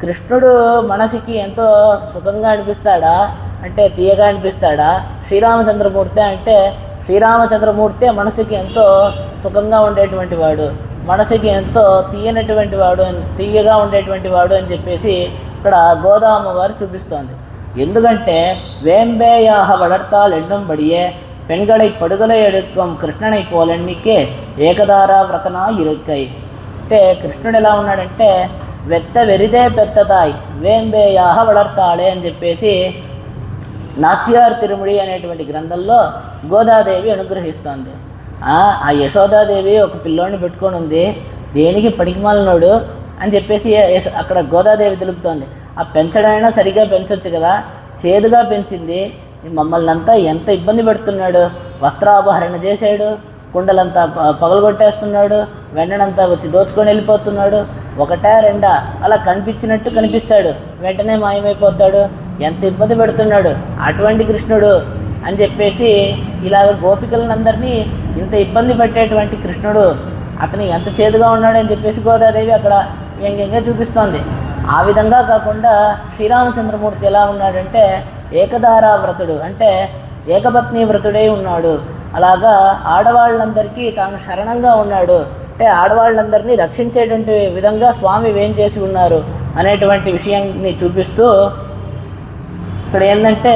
కృష్ణుడు మనసుకి ఎంతో సుఖంగా అనిపిస్తాడా అంటే తీయగా అనిపిస్తాడా, శ్రీరామచంద్రమూర్తి అంటే శ్రీరామచంద్రమూర్తే మనసుకి ఎంతో సుఖంగా ఉండేటువంటి వాడు, మనసుకి ఎంతో తీయగా ఉండేటువంటి వాడు అని చెప్పేసి ఇక్కడ గోదామ వారు చూపిస్తోంది. ఎందుకంటే వేంబేయాహ వளர்த்தால் எண்ணம் படியே பெண்களை படுகொலை எடுக்கும் కృష్ణனை పోలెన్నికే ఏకదార వ్రతనా ఇరుక్కై. అంటే కృష్ణుడు ఎలా ఉన్నాడంటే వెరిదే పెత్తతాయి వేంబేయాహ వளர்த்தாளే అని చెప్పేసి నాచ్యార్ తిరుముడి అనేటువంటి గ్రంథంలో గోదాదేవి అనుగ్రహిస్తోంది. ఆ యశోదాదేవి ఒక పిల్లోడిని పెట్టుకొని ఉంది, దేనికి పడికిమాలినోడు అని చెప్పేసి అక్కడ గోదాదేవి తెలుపుతోంది. ఆ పెంచడమైనా సరిగ్గా పెంచవచ్చు కదా, చేదుగా పెంచింది, మమ్మల్ని అంతా ఎంత ఇబ్బంది పెడుతున్నాడు, వస్త్రాపహరణ చేశాడు, కుండలంతా పగలగొట్టేస్తున్నాడు, వెన్ననంతా వచ్చి దోచుకొని వెళ్ళిపోతున్నాడు, ఒకటా రెండా అలా కనిపించినట్టు కనిపిస్తాడు, వెంటనే మాయమైపోతాడు, ఎంత ఇబ్బంది పెడుతున్నాడు అటువంటి కృష్ణుడు అని చెప్పేసి ఇలాగ గోపికలందరినీ ఇంత ఇబ్బంది పెట్టేటువంటి కృష్ణుడు అతను ఎంత చేదుగా ఉన్నాడని చెప్పేసి గోదాదేవి అక్కడ వ్యంగ్యంగా చూపిస్తోంది. ఆ విధంగా కాకుండా శ్రీరామచంద్రమూర్తి ఎలా ఉన్నాడంటే ఏకదారా వ్రతుడు, అంటే ఏకపత్ని వ్రతుడై ఉన్నాడు. అలాగా ఆడవాళ్ళందరికీ తాను శరణంగా ఉన్నాడు, అంటే ఆడవాళ్ళందరినీ రక్షించేటువంటి విధంగా స్వామి వేం చేసి ఉన్నారు అనేటువంటి విషయాన్ని చూపిస్తూ ఇక్కడ ఏంటంటే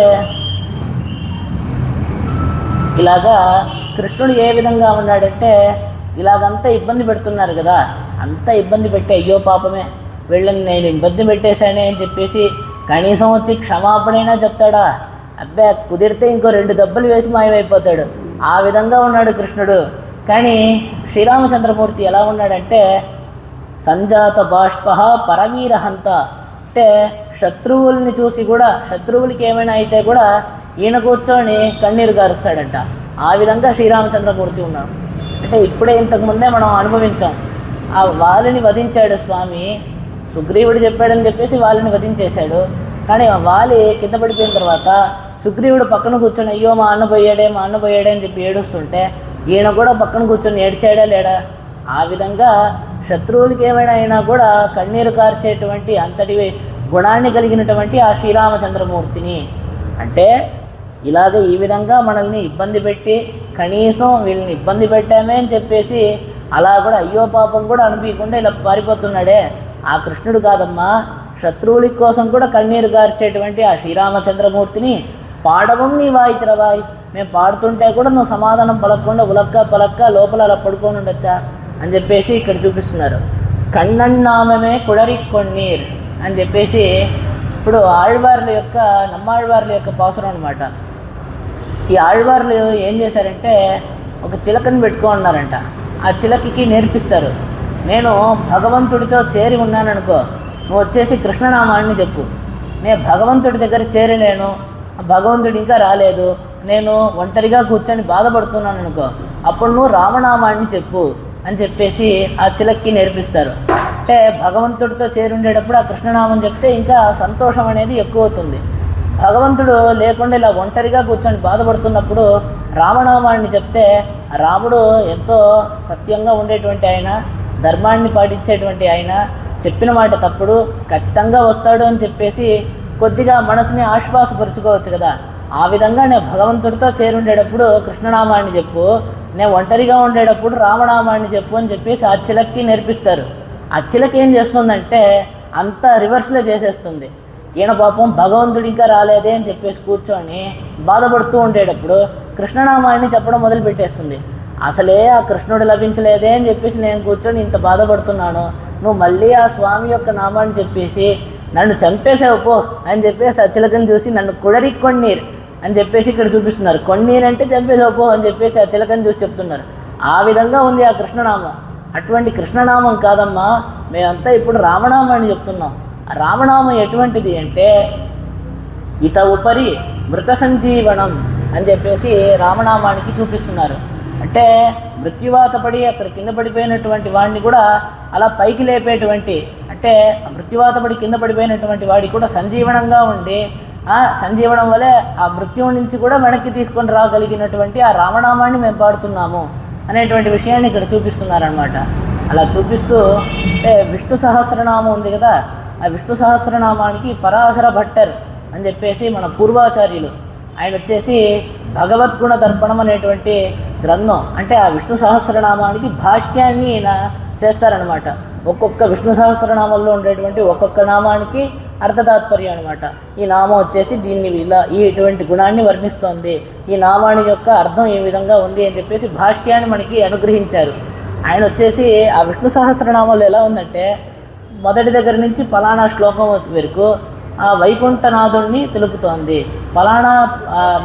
ఇలాగా కృష్ణుడు ఏ విధంగా ఉన్నాడంటే ఇలాగంతా ఇబ్బంది పెడుతున్నారు కదా, అంతా ఇబ్బంది పెట్టి అయ్యో పాపమే వీళ్ళని నేను ఇబ్బంది పెట్టేశానే అని చెప్పేసి కనీసం వచ్చి క్షమాపణైనా చెప్తాడా? అబ్బే కుదిరితే ఇంకో 2 దెబ్బలు వేసి మాయమైపోతాడు. ఆ విధంగా ఉన్నాడు కృష్ణుడు. కానీ శ్రీరామచంద్రమూర్తి ఎలా ఉన్నాడంటే సంజాత బాష్ప పరవీరహంత, అంటే శత్రువుల్ని చూసి కూడా, శత్రువులకి ఏమైనా అయితే కూడా ఈయన కూర్చొని కన్నీరు గారుస్తాడంట. ఆ విధంగా శ్రీరామచంద్రమూర్తి ఉన్నాడు. అంటే ఇప్పుడే ఇంతకుముందే మనం అనుభవించాం. ఆ వాలిని వధించాడు స్వామి, సుగ్రీవుడు చెప్పాడని చెప్పేసి వాలిని వధించేశాడు. కానీ ఆ వాలి కింద పడిపోయిన తర్వాత సుగ్రీవుడు పక్కన కూర్చొని అయ్యో మా అన్న పోయాడే అని చెప్పి ఏడుస్తుంటే ఈయన కూడా పక్కన కూర్చొని ఏడ్చాడా లేడా? ఆ విధంగా శత్రువులకి ఏమైనా అయినా కూడా కన్నీరు కార్చేటువంటి అంతటి గుణాన్ని కలిగినటువంటి ఆ శ్రీరామచంద్రమూర్తిని, అంటే ఇలాగ ఈ విధంగా మనల్ని ఇబ్బంది పెట్టి కనీసం వీళ్ళని ఇబ్బంది పెట్టామే అని చెప్పేసి అలా కూడా అయ్యో పాపం కూడా అనిపించకుండా ఇలా పారిపోతున్నాడే, ఆ కృష్ణుడు కాదమ్మా, శత్రువుల కోసం కూడా కన్నీరు గార్చేటువంటి ఆ శ్రీరామచంద్రమూర్తిని పాడవం నీ వాయితిరవాయి, మేము పాడుతుంటే కూడా నువ్వు సమాధానం పలకకుండా పలక్క లోపల అలా పడుకొని ఉండొచ్చా అని చెప్పేసి ఇక్కడ చూపిస్తున్నారు. కన్నన్నామమే కుడరి కొన్నీర్ అని చెప్పేసి ఇప్పుడు నమ్మాళ్వార్ల యొక్క పాసురం అనమాట. ఈ ఆళ్వార్లు ఏం చేశారంటే ఒక చిలకని పెట్టుకున్నారంట. ఆ చిలకకి నేర్పిస్తారు, నేను భగవంతుడితో చేరి ఉన్నాననుకో, నువ్వు వచ్చేసి కృష్ణనామాన్ని చెప్పు. నేను భగవంతుడి దగ్గర చేరలేను, భగవంతుడు ఇంకా రాలేదు, నేను ఒంటరిగా కూర్చొని బాధపడుతున్నాను అనుకో, అప్పుడు నువ్వు రామనామాన్ని చెప్పు అని చెప్పేసి ఆ చిలక్కి నేర్పిస్తారు. అంటే భగవంతుడితో చేరి ఉండేటప్పుడు ఆ కృష్ణనామం చెప్తే ఇంకా సంతోషం అనేది ఎక్కువ అవుతుంది. భగవంతుడు లేకుండా ఇలా ఒంటరిగా కూర్చొని బాధపడుతున్నప్పుడు రామనామాన్ని చెప్తే రాముడు ఎంతో సత్యంగా ఉండేటువంటి ఆయన, ధర్మాన్ని పాటించేటువంటి ఆయన, చెప్పిన మాట తప్పుడు ఖచ్చితంగా వస్తాడు అని చెప్పేసి కొద్దిగా మనసుని ఆశ్వాసపరుచుకోవచ్చు కదా. ఆ విధంగా నేను భగవంతుడితో చేరుండేటప్పుడు కృష్ణనామాన్ని చెప్పు, నేను ఒంటరిగా ఉండేటప్పుడు రామనామాన్ని చెప్పు అని చెప్పేసి ఆ చిలక్కి నేర్పిస్తారు. ఆ చిలక ఏం చేస్తుందంటే అంతా రివర్స్లో చేసేస్తుంది. ఈయన పాపం భగవంతుడు ఇంకా రాలేదే అని చెప్పేసి కూర్చొని బాధపడుతూ ఉండేటప్పుడు కృష్ణనామాన్ని చెప్పడం మొదలు పెట్టేస్తుంది. అసలే ఆ కృష్ణుడు లభించలేదే అని చెప్పేసి నేను కూర్చొని ఇంత బాధపడుతున్నాను, నువ్వు మళ్ళీ ఆ స్వామి యొక్క నామాన్ని చెప్పేసి నన్ను చంపేసావు పో అని చెప్పేసి ఆ చిలకని చూసి నన్ను కుడరి కొన్నీర్ అని చెప్పేసి ఇక్కడ చూపిస్తున్నారు. కొన్నీర్ అంటే చంపేసావు పో అని చెప్పేసి ఆ చిలకని చూసి చెప్తున్నారు. ఆ విధంగా ఉంది ఆ కృష్ణనామం. అటువంటి కృష్ణనామం కాదమ్మా, మేమంతా ఇప్పుడు రామనామాన్ని చెప్తున్నాం. ఆ రామనామం ఎటువంటిది అంటే ఇత ఉపరి మృత సంజీవనం అని చెప్పేసి రామనామానికి చూపిస్తున్నారు. అంటే మృత్యువాత పడి అక్కడ కింద పడిపోయినటువంటి వాడిని కూడా అలా పైకి లేపేటువంటి, అంటే మృత్యువాత పడి కింద పడిపోయినటువంటి వాడి కూడా సంజీవనంగా ఉండి ఆ సంజీవనం వలె ఆ మృత్యువు నుంచి కూడా వెనక్కి తీసుకొని రాగలిగినటువంటి ఆ రామనామాన్ని మేము పాడుతున్నాము అనేటువంటి విషయాన్ని ఇక్కడ చూపిస్తున్నారనమాట. అలా చూపిస్తూ అంటే విష్ణు సహస్రనామం ఉంది కదా, ఆ విష్ణు సహస్రనామానికి పరాశర భట్టర్ అని చెప్పేసి మన పూర్వాచార్యులు ఆయన వచ్చేసి భగవద్గుణ దర్పణం అనేటువంటి గ్రంథం, అంటే ఆ విష్ణు సహస్రనామానికి భాష్యాన్ని ఈయన చేస్తారనమాట. ఒక్కొక్క విష్ణు సహస్రనామంలో ఉండేటువంటి ఒక్కొక్క నామానికి అర్థతాత్పర్యం అనమాట. ఈ నామం వచ్చేసి దీన్ని ఇలా ఇటువంటి గుణాన్ని వర్ణిస్తోంది, ఈ నామాని యొక్క అర్థం ఈ విధంగా ఉంది అని చెప్పేసి భాష్యాన్ని మనకి అనుగ్రహించారు. ఆయన వచ్చేసి ఆ విష్ణు సహస్రనామంలో ఎలా ఉందంటే మొదటి దగ్గర నుంచి ఫలానా శ్లోకం వరకు ఆ వైకుంఠనాథుణ్ణి తెలుపుతోంది, ఫలానా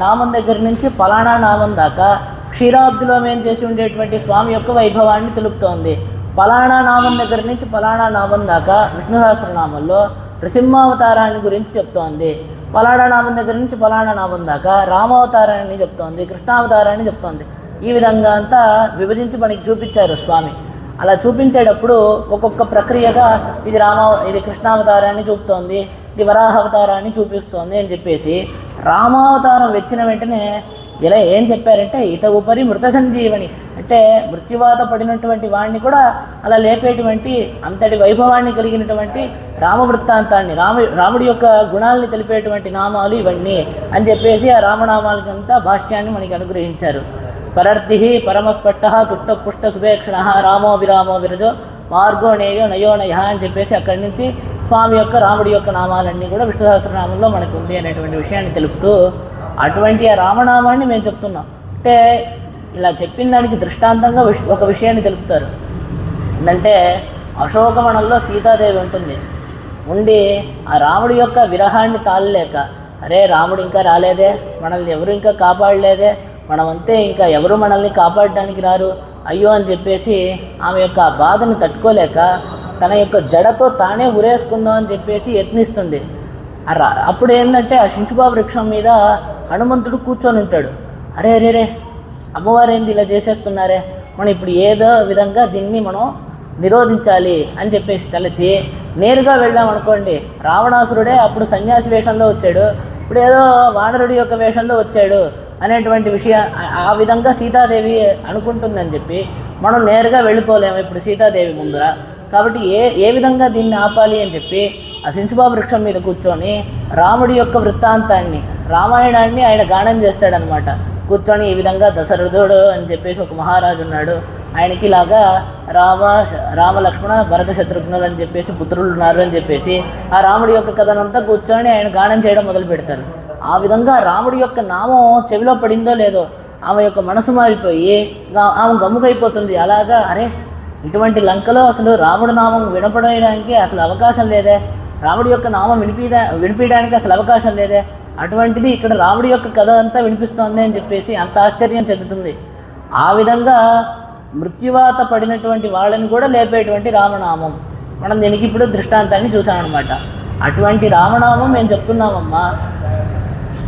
నామం దగ్గర నుంచి ఫలానా నామం దాకా క్షీరాబ్దిలో మేం చేసి ఉండేటువంటి స్వామి యొక్క వైభవాన్ని తెలుపుతోంది, ఫలానా నామం దగ్గర నుంచి ఫలానా నామం దాకా విష్ణు సహస్రనామంలో నృసింహావతారాన్ని గురించి చెప్తోంది, ఫలానా నామం దగ్గర నుంచి ఫలానా నామం దాకా రామావతారాన్ని చెప్తోంది, కృష్ణావతారాన్ని చెప్తోంది. ఈ విధంగా అంతా విభజించి మనకి చూపించారు స్వామి. అలా చూపించేటప్పుడు ఒక్కొక్క ప్రక్రియగా ఇది కృష్ణావతారాన్ని చూపుతోంది, ఇది వరాహావతారాన్ని చూపిస్తోంది అని చెప్పేసి రామావతారం వచ్చిన వెంటనే ఇలా ఏం చెప్పారంటే ఇత ఉపరి మృత సంజీవని, అంటే మృత్యువాత పడినటువంటి వాడిని కూడా అలా లేపేటువంటి అంతటి వైభవాన్ని కలిగినటువంటి రామవృత్తాంతాన్ని రాముడి యొక్క గుణాలని తెలిపేటువంటి నామాలు ఇవన్నీ అని చెప్పేసి ఆ రామనామాలకంతా భాష్యాన్ని మనకి అనుగ్రహించారు. పరర్ధి పరమస్పష్ట తుష్టపుష్ట శుభేక్షణ రామో విరామో విరజో మార్గో నేయో నయో నయ అని చెప్పేసి అక్కడి నుంచి స్వామి యొక్క రాముడి యొక్క నామాలన్నీ కూడా విష్ణు సహస్రనామంలో మనకు ఉంది అనేటువంటి విషయాన్ని తెలుపుతూ అటువంటి ఆ రామనామాన్ని మేము చెప్తున్నాం. అంటే ఇలా చెప్పిన దానికి దృష్టాంతంగా ఒక విషయాన్ని తెలుపుతారు. ఏంటంటే అశోకవనంలో సీతాదేవి ఉంటుంది. ఉండి ఆ రాముడి యొక్క విరహాన్ని తాళలేక, అరే రాముడు ఇంకా రాలేదే, మనల్ని ఎవరు ఇంకా కాపాడలేదే, మనమంతే ఇంకా ఎవరు మనల్ని కాపాడడానికి రారు అయ్యో అని చెప్పేసి ఆమె యొక్క బాధను తట్టుకోలేక తన యొక్క జడతో తానే ఉరేసుకుందాం అని చెప్పేసి యత్నిస్తుంది. అప్పుడు ఏంటంటే ఆ శించుబా వృక్షం మీద హనుమంతుడు కూర్చొని ఉంటాడు. అరే అరే రే అమ్మవారు ఏంది ఇలా చేసేస్తున్నారే, మనం ఇప్పుడు ఏదో విధంగా దీన్ని మనం నిరోధించాలి అని చెప్పేసి తలచి నేరుగా వెళ్దాం అనుకోండి. రావణాసురుడే అప్పుడు సన్యాసి వేషంలో వచ్చాడు, ఇప్పుడు ఏదో వానరుడి యొక్క వేషంలో వచ్చాడు అనేటువంటి విషయం ఆ విధంగా సీతాదేవి అనుకుంటుందని చెప్పి మనం నేరుగా వెళ్ళిపోలేము ఇప్పుడు సీతాదేవి ముందర. కాబట్టి ఏ విధంగా దీన్ని ఆపాలి అని చెప్పి ఆ శించుబా వృక్షం మీద కూర్చొని రాముడి యొక్క వృత్తాంతాన్ని రామాయణాన్ని ఆయన గానం చేస్తాడనమాట. కూర్చొని ఈ విధంగా దశరథుడు అని చెప్పేసి ఒక మహారాజు ఉన్నాడు, ఆయనకి ఇలాగా రామ లక్ష్మణ భరత శత్రుఘ్నులు అని చెప్పేసి పుత్రులు ఉన్నారు అని చెప్పేసి ఆ రాముడి యొక్క కథనంతా కూర్చొని ఆయన గానం చేయడం మొదలు పెడతారు. ఆ విధంగా రాముడి యొక్క నామం చెవిలో పడిందో లేదో ఆమె యొక్క మనసు మారిపోయి ఆమె గమ్ముకైపోతుంది. అలాగా అరే ఇటువంటి లంకలో అసలు రాముడి నామం వినపడడానికి అసలు అవకాశం లేదే, రాముడి యొక్క నామం వినిపించడానికి అసలు అవకాశం లేదే, అటువంటిది ఇక్కడ రాముడి యొక్క కథ అంతా వినిపిస్తోంది అని చెప్పేసి అంత ఆశ్చర్యం చెందుతుంది. ఆ విధంగా మృత్యువాత పడినటువంటి వాళ్ళని కూడా లేపేటువంటి రామనామం. మనం దీనికి ఇప్పుడు దృష్టాంతాన్ని చూసామన్నమాట. అటువంటి రామనామం మేము చెప్తున్నామమ్మా.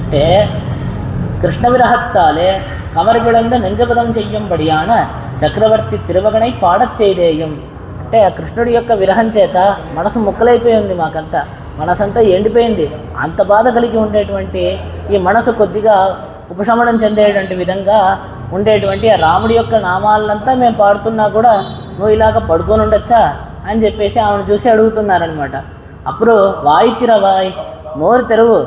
అంటే కృష్ణ విరహత్తాలే కమరవిళంద నెంజపదం చెయ్యంబడియాన చక్రవర్తి తిరువగణై పాడచ్చేదేయం. అంటే ఆ కృష్ణుడి యొక్క విరహం చేత మనసు ముక్కలైపోయింది, మాకంతా మనసంతా ఎండిపోయింది. అంత బాధ కలిగి ఉండేటువంటి ఈ మనసు కొద్దిగా ఉపశమనం చెందేటువంటి విధంగా ఉండేటువంటి ఆ రాముడి యొక్క నామాలంతా మేము పాడుతున్నా కూడా నువ్వు ఇలాగ పడుకొని ఉండొచ్చా అని చెప్పేసి ఆమెను చూసి అడుగుతున్నారనమాట. అప్పుడు వాయితిరవాయ్, నోరు తెరువు,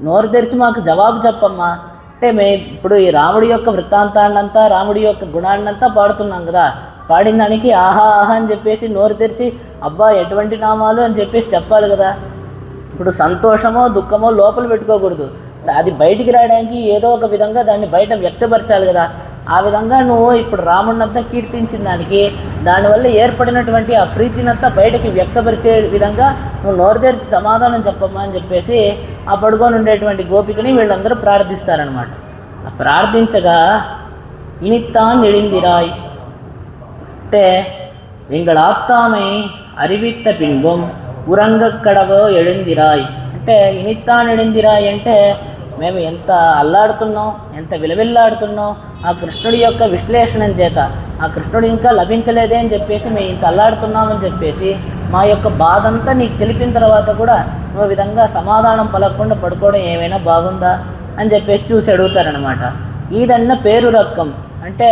నోరు తెరిచి మాకు జవాబు చెప్పమ్మా. అంటే ఇప్పుడు ఈ రాముడి యొక్క వృత్తాంతాన్నంతా రాముడి యొక్క గుణాన్నంతా పాడుతున్నాం కదా, పాడిన దానికి ఆహా ఆహా అని చెప్పేసి నోరు తెరిచి అబ్బా ఎటువంటి నామాలు అని చెప్పేసి చెప్పాలి కదా. ఇప్పుడు సంతోషమో దుఃఖమో లోపల పెట్టుకోకూడదు, అది బయటికి రావడానికి ఏదో ఒక విధంగా దాన్ని బయట వ్యక్తపరచాలి కదా. ఆ విధంగా నువ్వు ఇప్పుడు రాముడినంతా కీర్తించిన దానికి దానివల్ల ఏర్పడినటువంటి ఆ ప్రీతినంతా బయటకి వ్యక్తపరిచే విధంగా నువ్వు నోరు తెరిచి సమాధానం చెప్పమ్మా అని చెప్పేసి ఆ పడుకొని ఉండేటువంటి గోపికని వీళ్ళందరూ ప్రార్థిస్తారనమాట. ప్రార్థించగా ఇనిత్తాన్ నిడిందిరాయ్ అంటే ఎంగళాత్తామై అరివిత్త పింబం ఉరంగక్కడవో ఎడిందిరాయ్. అంటే ఇనిత్తాన్ ఎడిందిరాయ్ అంటే మేము ఎంత అల్లాడుతున్నాం, ఎంత విలవిల్లాడుతున్నాం ఆ కృష్ణుడి యొక్క విశ్లేషణం చేత, ఆ కృష్ణుడు ఇంకా లభించలేదే అని చెప్పేసి మేము ఇంత అల్లాడుతున్నామని చెప్పేసి మా యొక్క బాధ అంతా నీకు తెలిపిన తర్వాత కూడా నువ్వు విధంగా సమాధానం పలకకుండా పడుకోవడం ఏమైనా బాగుందా అని చెప్పేసి చూసి అడుగుతారనమాట. ఈదన్న పేరు రక్కం అంటే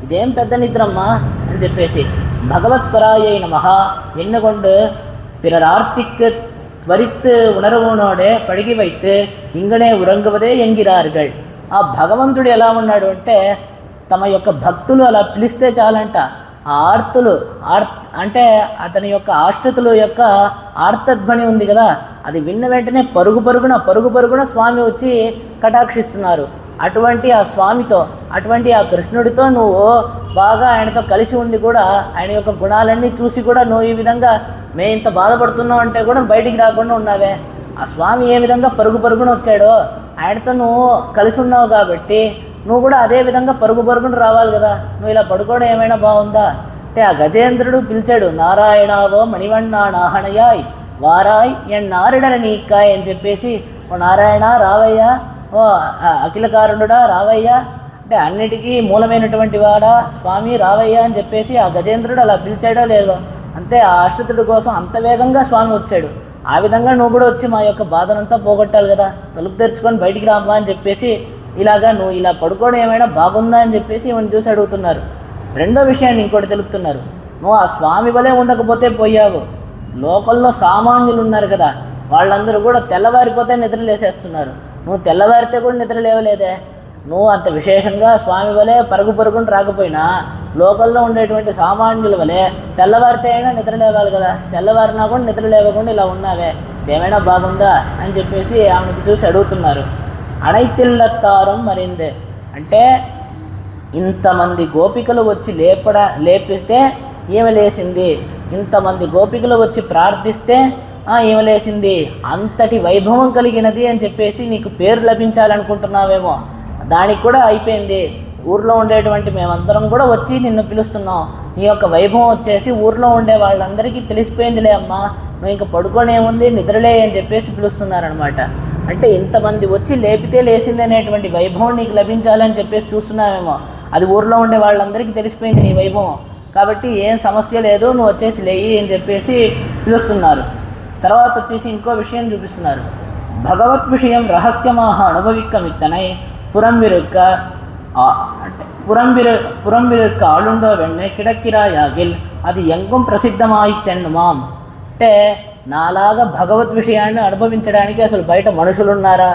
ఇదేం పెద్ద నిద్రమ్మా అని చెప్పేసి భగవత్స్వరాయ నమః ఎన్నకొండు பிறரார்த்திக்கு த்வரித்து உணர்வோனோడే పడిగి வைத்து ఇంగనే ఉరంగవదే ఎంగిరార్గల్. ఆ భగవంతుడు ఎలా ఉన్నాడు అంటే తమ యొక్క భక్తులు అలా పిలిస్తే చాలంట ఆ ఆర్తులు అంటే అతని యొక్క ఆశ్రితుల యొక్క ఆర్తధ్వని ఉంది కదా, అది విన్న వెంటనే పరుగు పరుగున స్వామి వచ్చి కటాక్షిస్తున్నారు. అటువంటి ఆ స్వామితో, అటువంటి ఆ కృష్ణుడితో నువ్వు బాగా ఆయనతో కలిసి ఉండి కూడా ఆయన యొక్క గుణాలన్నీ చూసి కూడా నువ్వు ఈ విధంగా మేము ఇంత బాధపడుతున్నావు అంటే కూడా బయటికి రాకుండా ఉన్నావే. ఆ స్వామి ఏ విధంగా పరుగున వచ్చాడో ఆయనతో నువ్వు కలిసి ఉన్నావు కాబట్టి నువ్వు కూడా అదే విధంగా పరుగున రావాలి కదా. నువ్వు ఇలా పడుకోవడం ఏమైనా బాగుందా అంటే ఆ గజేంద్రుడు పిలిచాడు, నారాయణావో మణివన్నా నాహణయాయ్ వారాయ్ ఎన్నారిడర నీకాయ్ అని చెప్పేసి, ఓ నారాయణ రావయ్యా, ఓ అఖిలకారుడా రావయ్యా, అంటే అన్నిటికీ మూలమైనటువంటి వాడా స్వామి రావయ్యా అని చెప్పేసి ఆ గజేంద్రుడు అలా పిలిచాడో లేదో, అంతే ఆ ఆశ్రితుడి కోసం అంత వేగంగా స్వామి వచ్చాడు. ఆ విధంగా నువ్వు కూడా వచ్చి మా యొక్క బాధనంతా పోగొట్టాలి కదా, తలుపు తెరుచుకొని బయటికి రామ్మా అని చెప్పేసి ఇలాగా నువ్వు ఇలా పడుకోవడం ఏమైనా బాగుందా అని చెప్పేసి ఇవన్నీ చూసి అడుగుతున్నారు. రెండో విషయాన్ని ఇంకోటి తెలుపుతున్నారు, నువ్వు ఆ స్వామి వలె ఉండకపోతే పోయావు. లోకల్లో సామాన్యులు ఉన్నారు కదా, వాళ్ళందరూ కూడా తెల్లవారిపోతే నిద్ర లేసేస్తున్నారు, నువ్వు తెల్లవారితే కూడా నిద్ర లేవలేదే. నువ్వు అంత విశేషంగా స్వామి వలె పరుగు పరుగుని రాకపోయినా లోకల్లో ఉండేటువంటి సామాన్యుల వలె తెల్లవారితే అయినా నిద్ర లేవాలి కదా, తెల్లవారినా కూడా నిద్ర లేవకుండా ఇలా ఉన్నావే, ఏమైనా బాగుందా అని చెప్పేసి ఆమెకు చూసి అడుగుతున్నారు. అడైతిల్లత్తారం మరిందే అంటే ఇంతమంది గోపికలు వచ్చి లేపిస్తే ఈమె లేచింది, ఇంతమంది గోపికలు వచ్చి ప్రార్థిస్తే ఈమె లేచింది, అంతటి వైభవం కలిగినది అని చెప్పేసి నీకు పేరు లభించాలనుకుంటున్నావేమో, దానికి కూడా అయిపోయింది. ఊర్లో ఉండేటువంటి మేమందరం కూడా వచ్చి నిన్ను పిలుస్తున్నాం, నీ యొక్క వైభవం వచ్చేసి ఊర్లో ఉండే వాళ్ళందరికీ తెలిసిపోయిందిలే అమ్మా, నువ్వు ఇంకా పడుకోనేముంది నిద్రలే అని చెప్పేసి పిలుస్తున్నారనమాట. అంటే ఇంతమంది వచ్చి లేపితే లేచింది అనేటువంటి వైభవం నీకు లభించాలని చెప్పేసి చూస్తున్నావేమో, అది ఊర్లో ఉండే వాళ్ళందరికీ తెలిసిపోయింది నీ వైభవం, కాబట్టి ఏం సమస్య లేదు, నువ్వు వచ్చేసి లేయి అని చెప్పేసి పిలుస్తున్నారు. తర్వాత వచ్చేసి ఇంకో విషయం చూపిస్తున్నారు. భగవత్ విషయం రహస్యమాహ అనుభవిక్కమిత్తనై పురంవిరుక్క పురంవిరుక్క ఆளுண்டோ వెన్నై కిడక్కిరాయాగిల్ అది ఎంగం ప్రసిద్ధమాయిత్తెన్నుమాం అంటే నాలాగా భగవత్ విషయాన్ని అనుభవించడానికి అసలు బయట మనుషులు ఉన్నారా,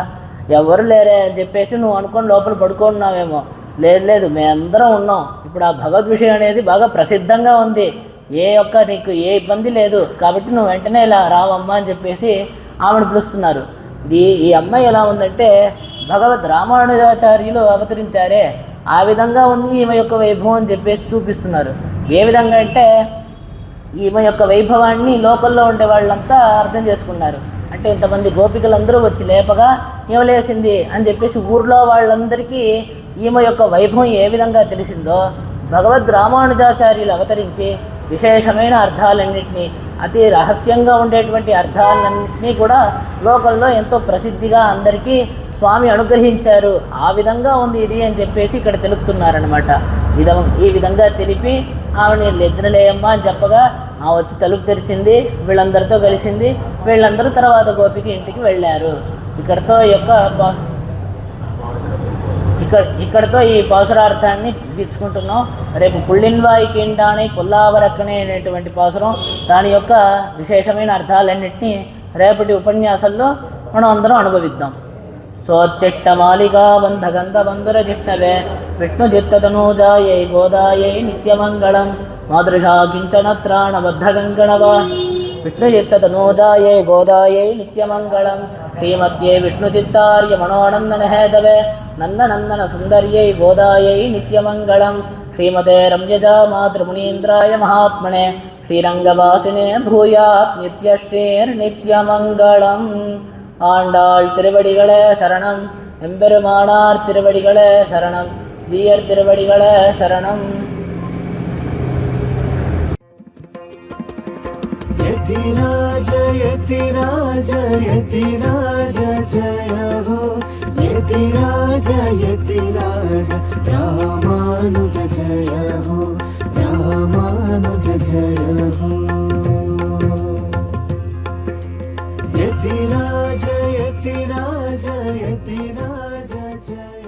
ఎవరు లేరే అని చెప్పేసి నువ్వు అనుకొని లోపల పడుకున్నావేమో, లేదు మేమందరం ఉన్నాం. ఇప్పుడు ఆ భగవద్ విషయం అనేది బాగా ప్రసిద్ధంగా ఉంది, నీకు ఏ ఇబ్బంది లేదు, కాబట్టి నువ్వు వెంటనే ఇలా రావమ్మా అని చెప్పేసి ఆమెను పిలుస్తున్నారు. ఈ అమ్మాయి ఎలా ఉందంటే భగవద్ రామానుజాచార్యులు అవతరించారే ఆ విధంగా ఉంది ఈమె యొక్క వైభవం అని చెప్పేసి చూపిస్తున్నారు. ఏ విధంగా అంటే ఈమె యొక్క వైభవాన్ని లోకల్లో ఉండే వాళ్ళంతా అర్థం చేసుకున్నారు. అంటే ఇంతమంది గోపికలందరూ వచ్చి లేపగా ఈమె లేచింది అని చెప్పేసి ఊర్లో వాళ్ళందరికీ ఈమె యొక్క వైభవం ఏ విధంగా తెలిసిందో భగవద్ రామానుజాచార్యులు అవతరించి విశేషమైన అర్థాలన్నింటినీ, అతి రహస్యంగా ఉండేటువంటి అర్థాలన్నింటినీ కూడా లోకల్లో ఎంతో ప్రసిద్ధిగా అందరికీ స్వామి అనుగ్రహించారు, ఆ విధంగా ఉంది ఇది అని చెప్పేసి ఇక్కడ తెలుపుతున్నారనమాట. ఈ విధంగా తెలిపి ఆమెని నిద్రలేయమ్మా అని చెప్పగా వచ్చి తలుపు తెరిచింది, వీళ్ళందరితో కలిసింది, వీళ్ళందరూ తర్వాత గోపిక ఇంటికి వెళ్ళారు. ఇక్కడతో ఈ పాసురార్థాన్ని తీసుకుంటున్నాం. రేపు పుళ్ళిన్వాయి కింటాని పుల్లావరక్కనే అనేటువంటి పాసురం, దాని యొక్క విశేషమైన అర్థాలన్నింటినీ రేపటి ఉపన్యాసంలో మనం అందరం అనుభవిద్దాం. సోచ్చిట్ట మాలికా బంధగంధ బంధుర జిష్ణవే విష్ణు చిత్తతనూజాయై గోదాయై నిత్యమంగళం మాదృశా కించన త్రాణబద్ధగంగణవా విష్ణు చిత్తతనూజాయై గోదాయై నిత్యమంగళం శ్రీమత్యై విష్ణు చిత్తార్య మనోనందన హేతవే నందనందన సుందర్యై గోదాయై నిత్యమంగళం శ్రీమతే రంజజా మాతృమునీంద్రాయ మహాత్మనే శ్రీరంగవాసినే భూయాత్ நித்யமங்கலம். ஆண்டாள் திருவடிகளே சரணம், எம்பெருமானார் திருவடிகளே சரணம், ஜீயர் திருவடிகளே சரணம். यतिराज यतिराज यतिराज जय हो, यतिराज यतिराज रामानुज जय हो, रामानुज जय हो. यतिराज यतिराज यतिराज जय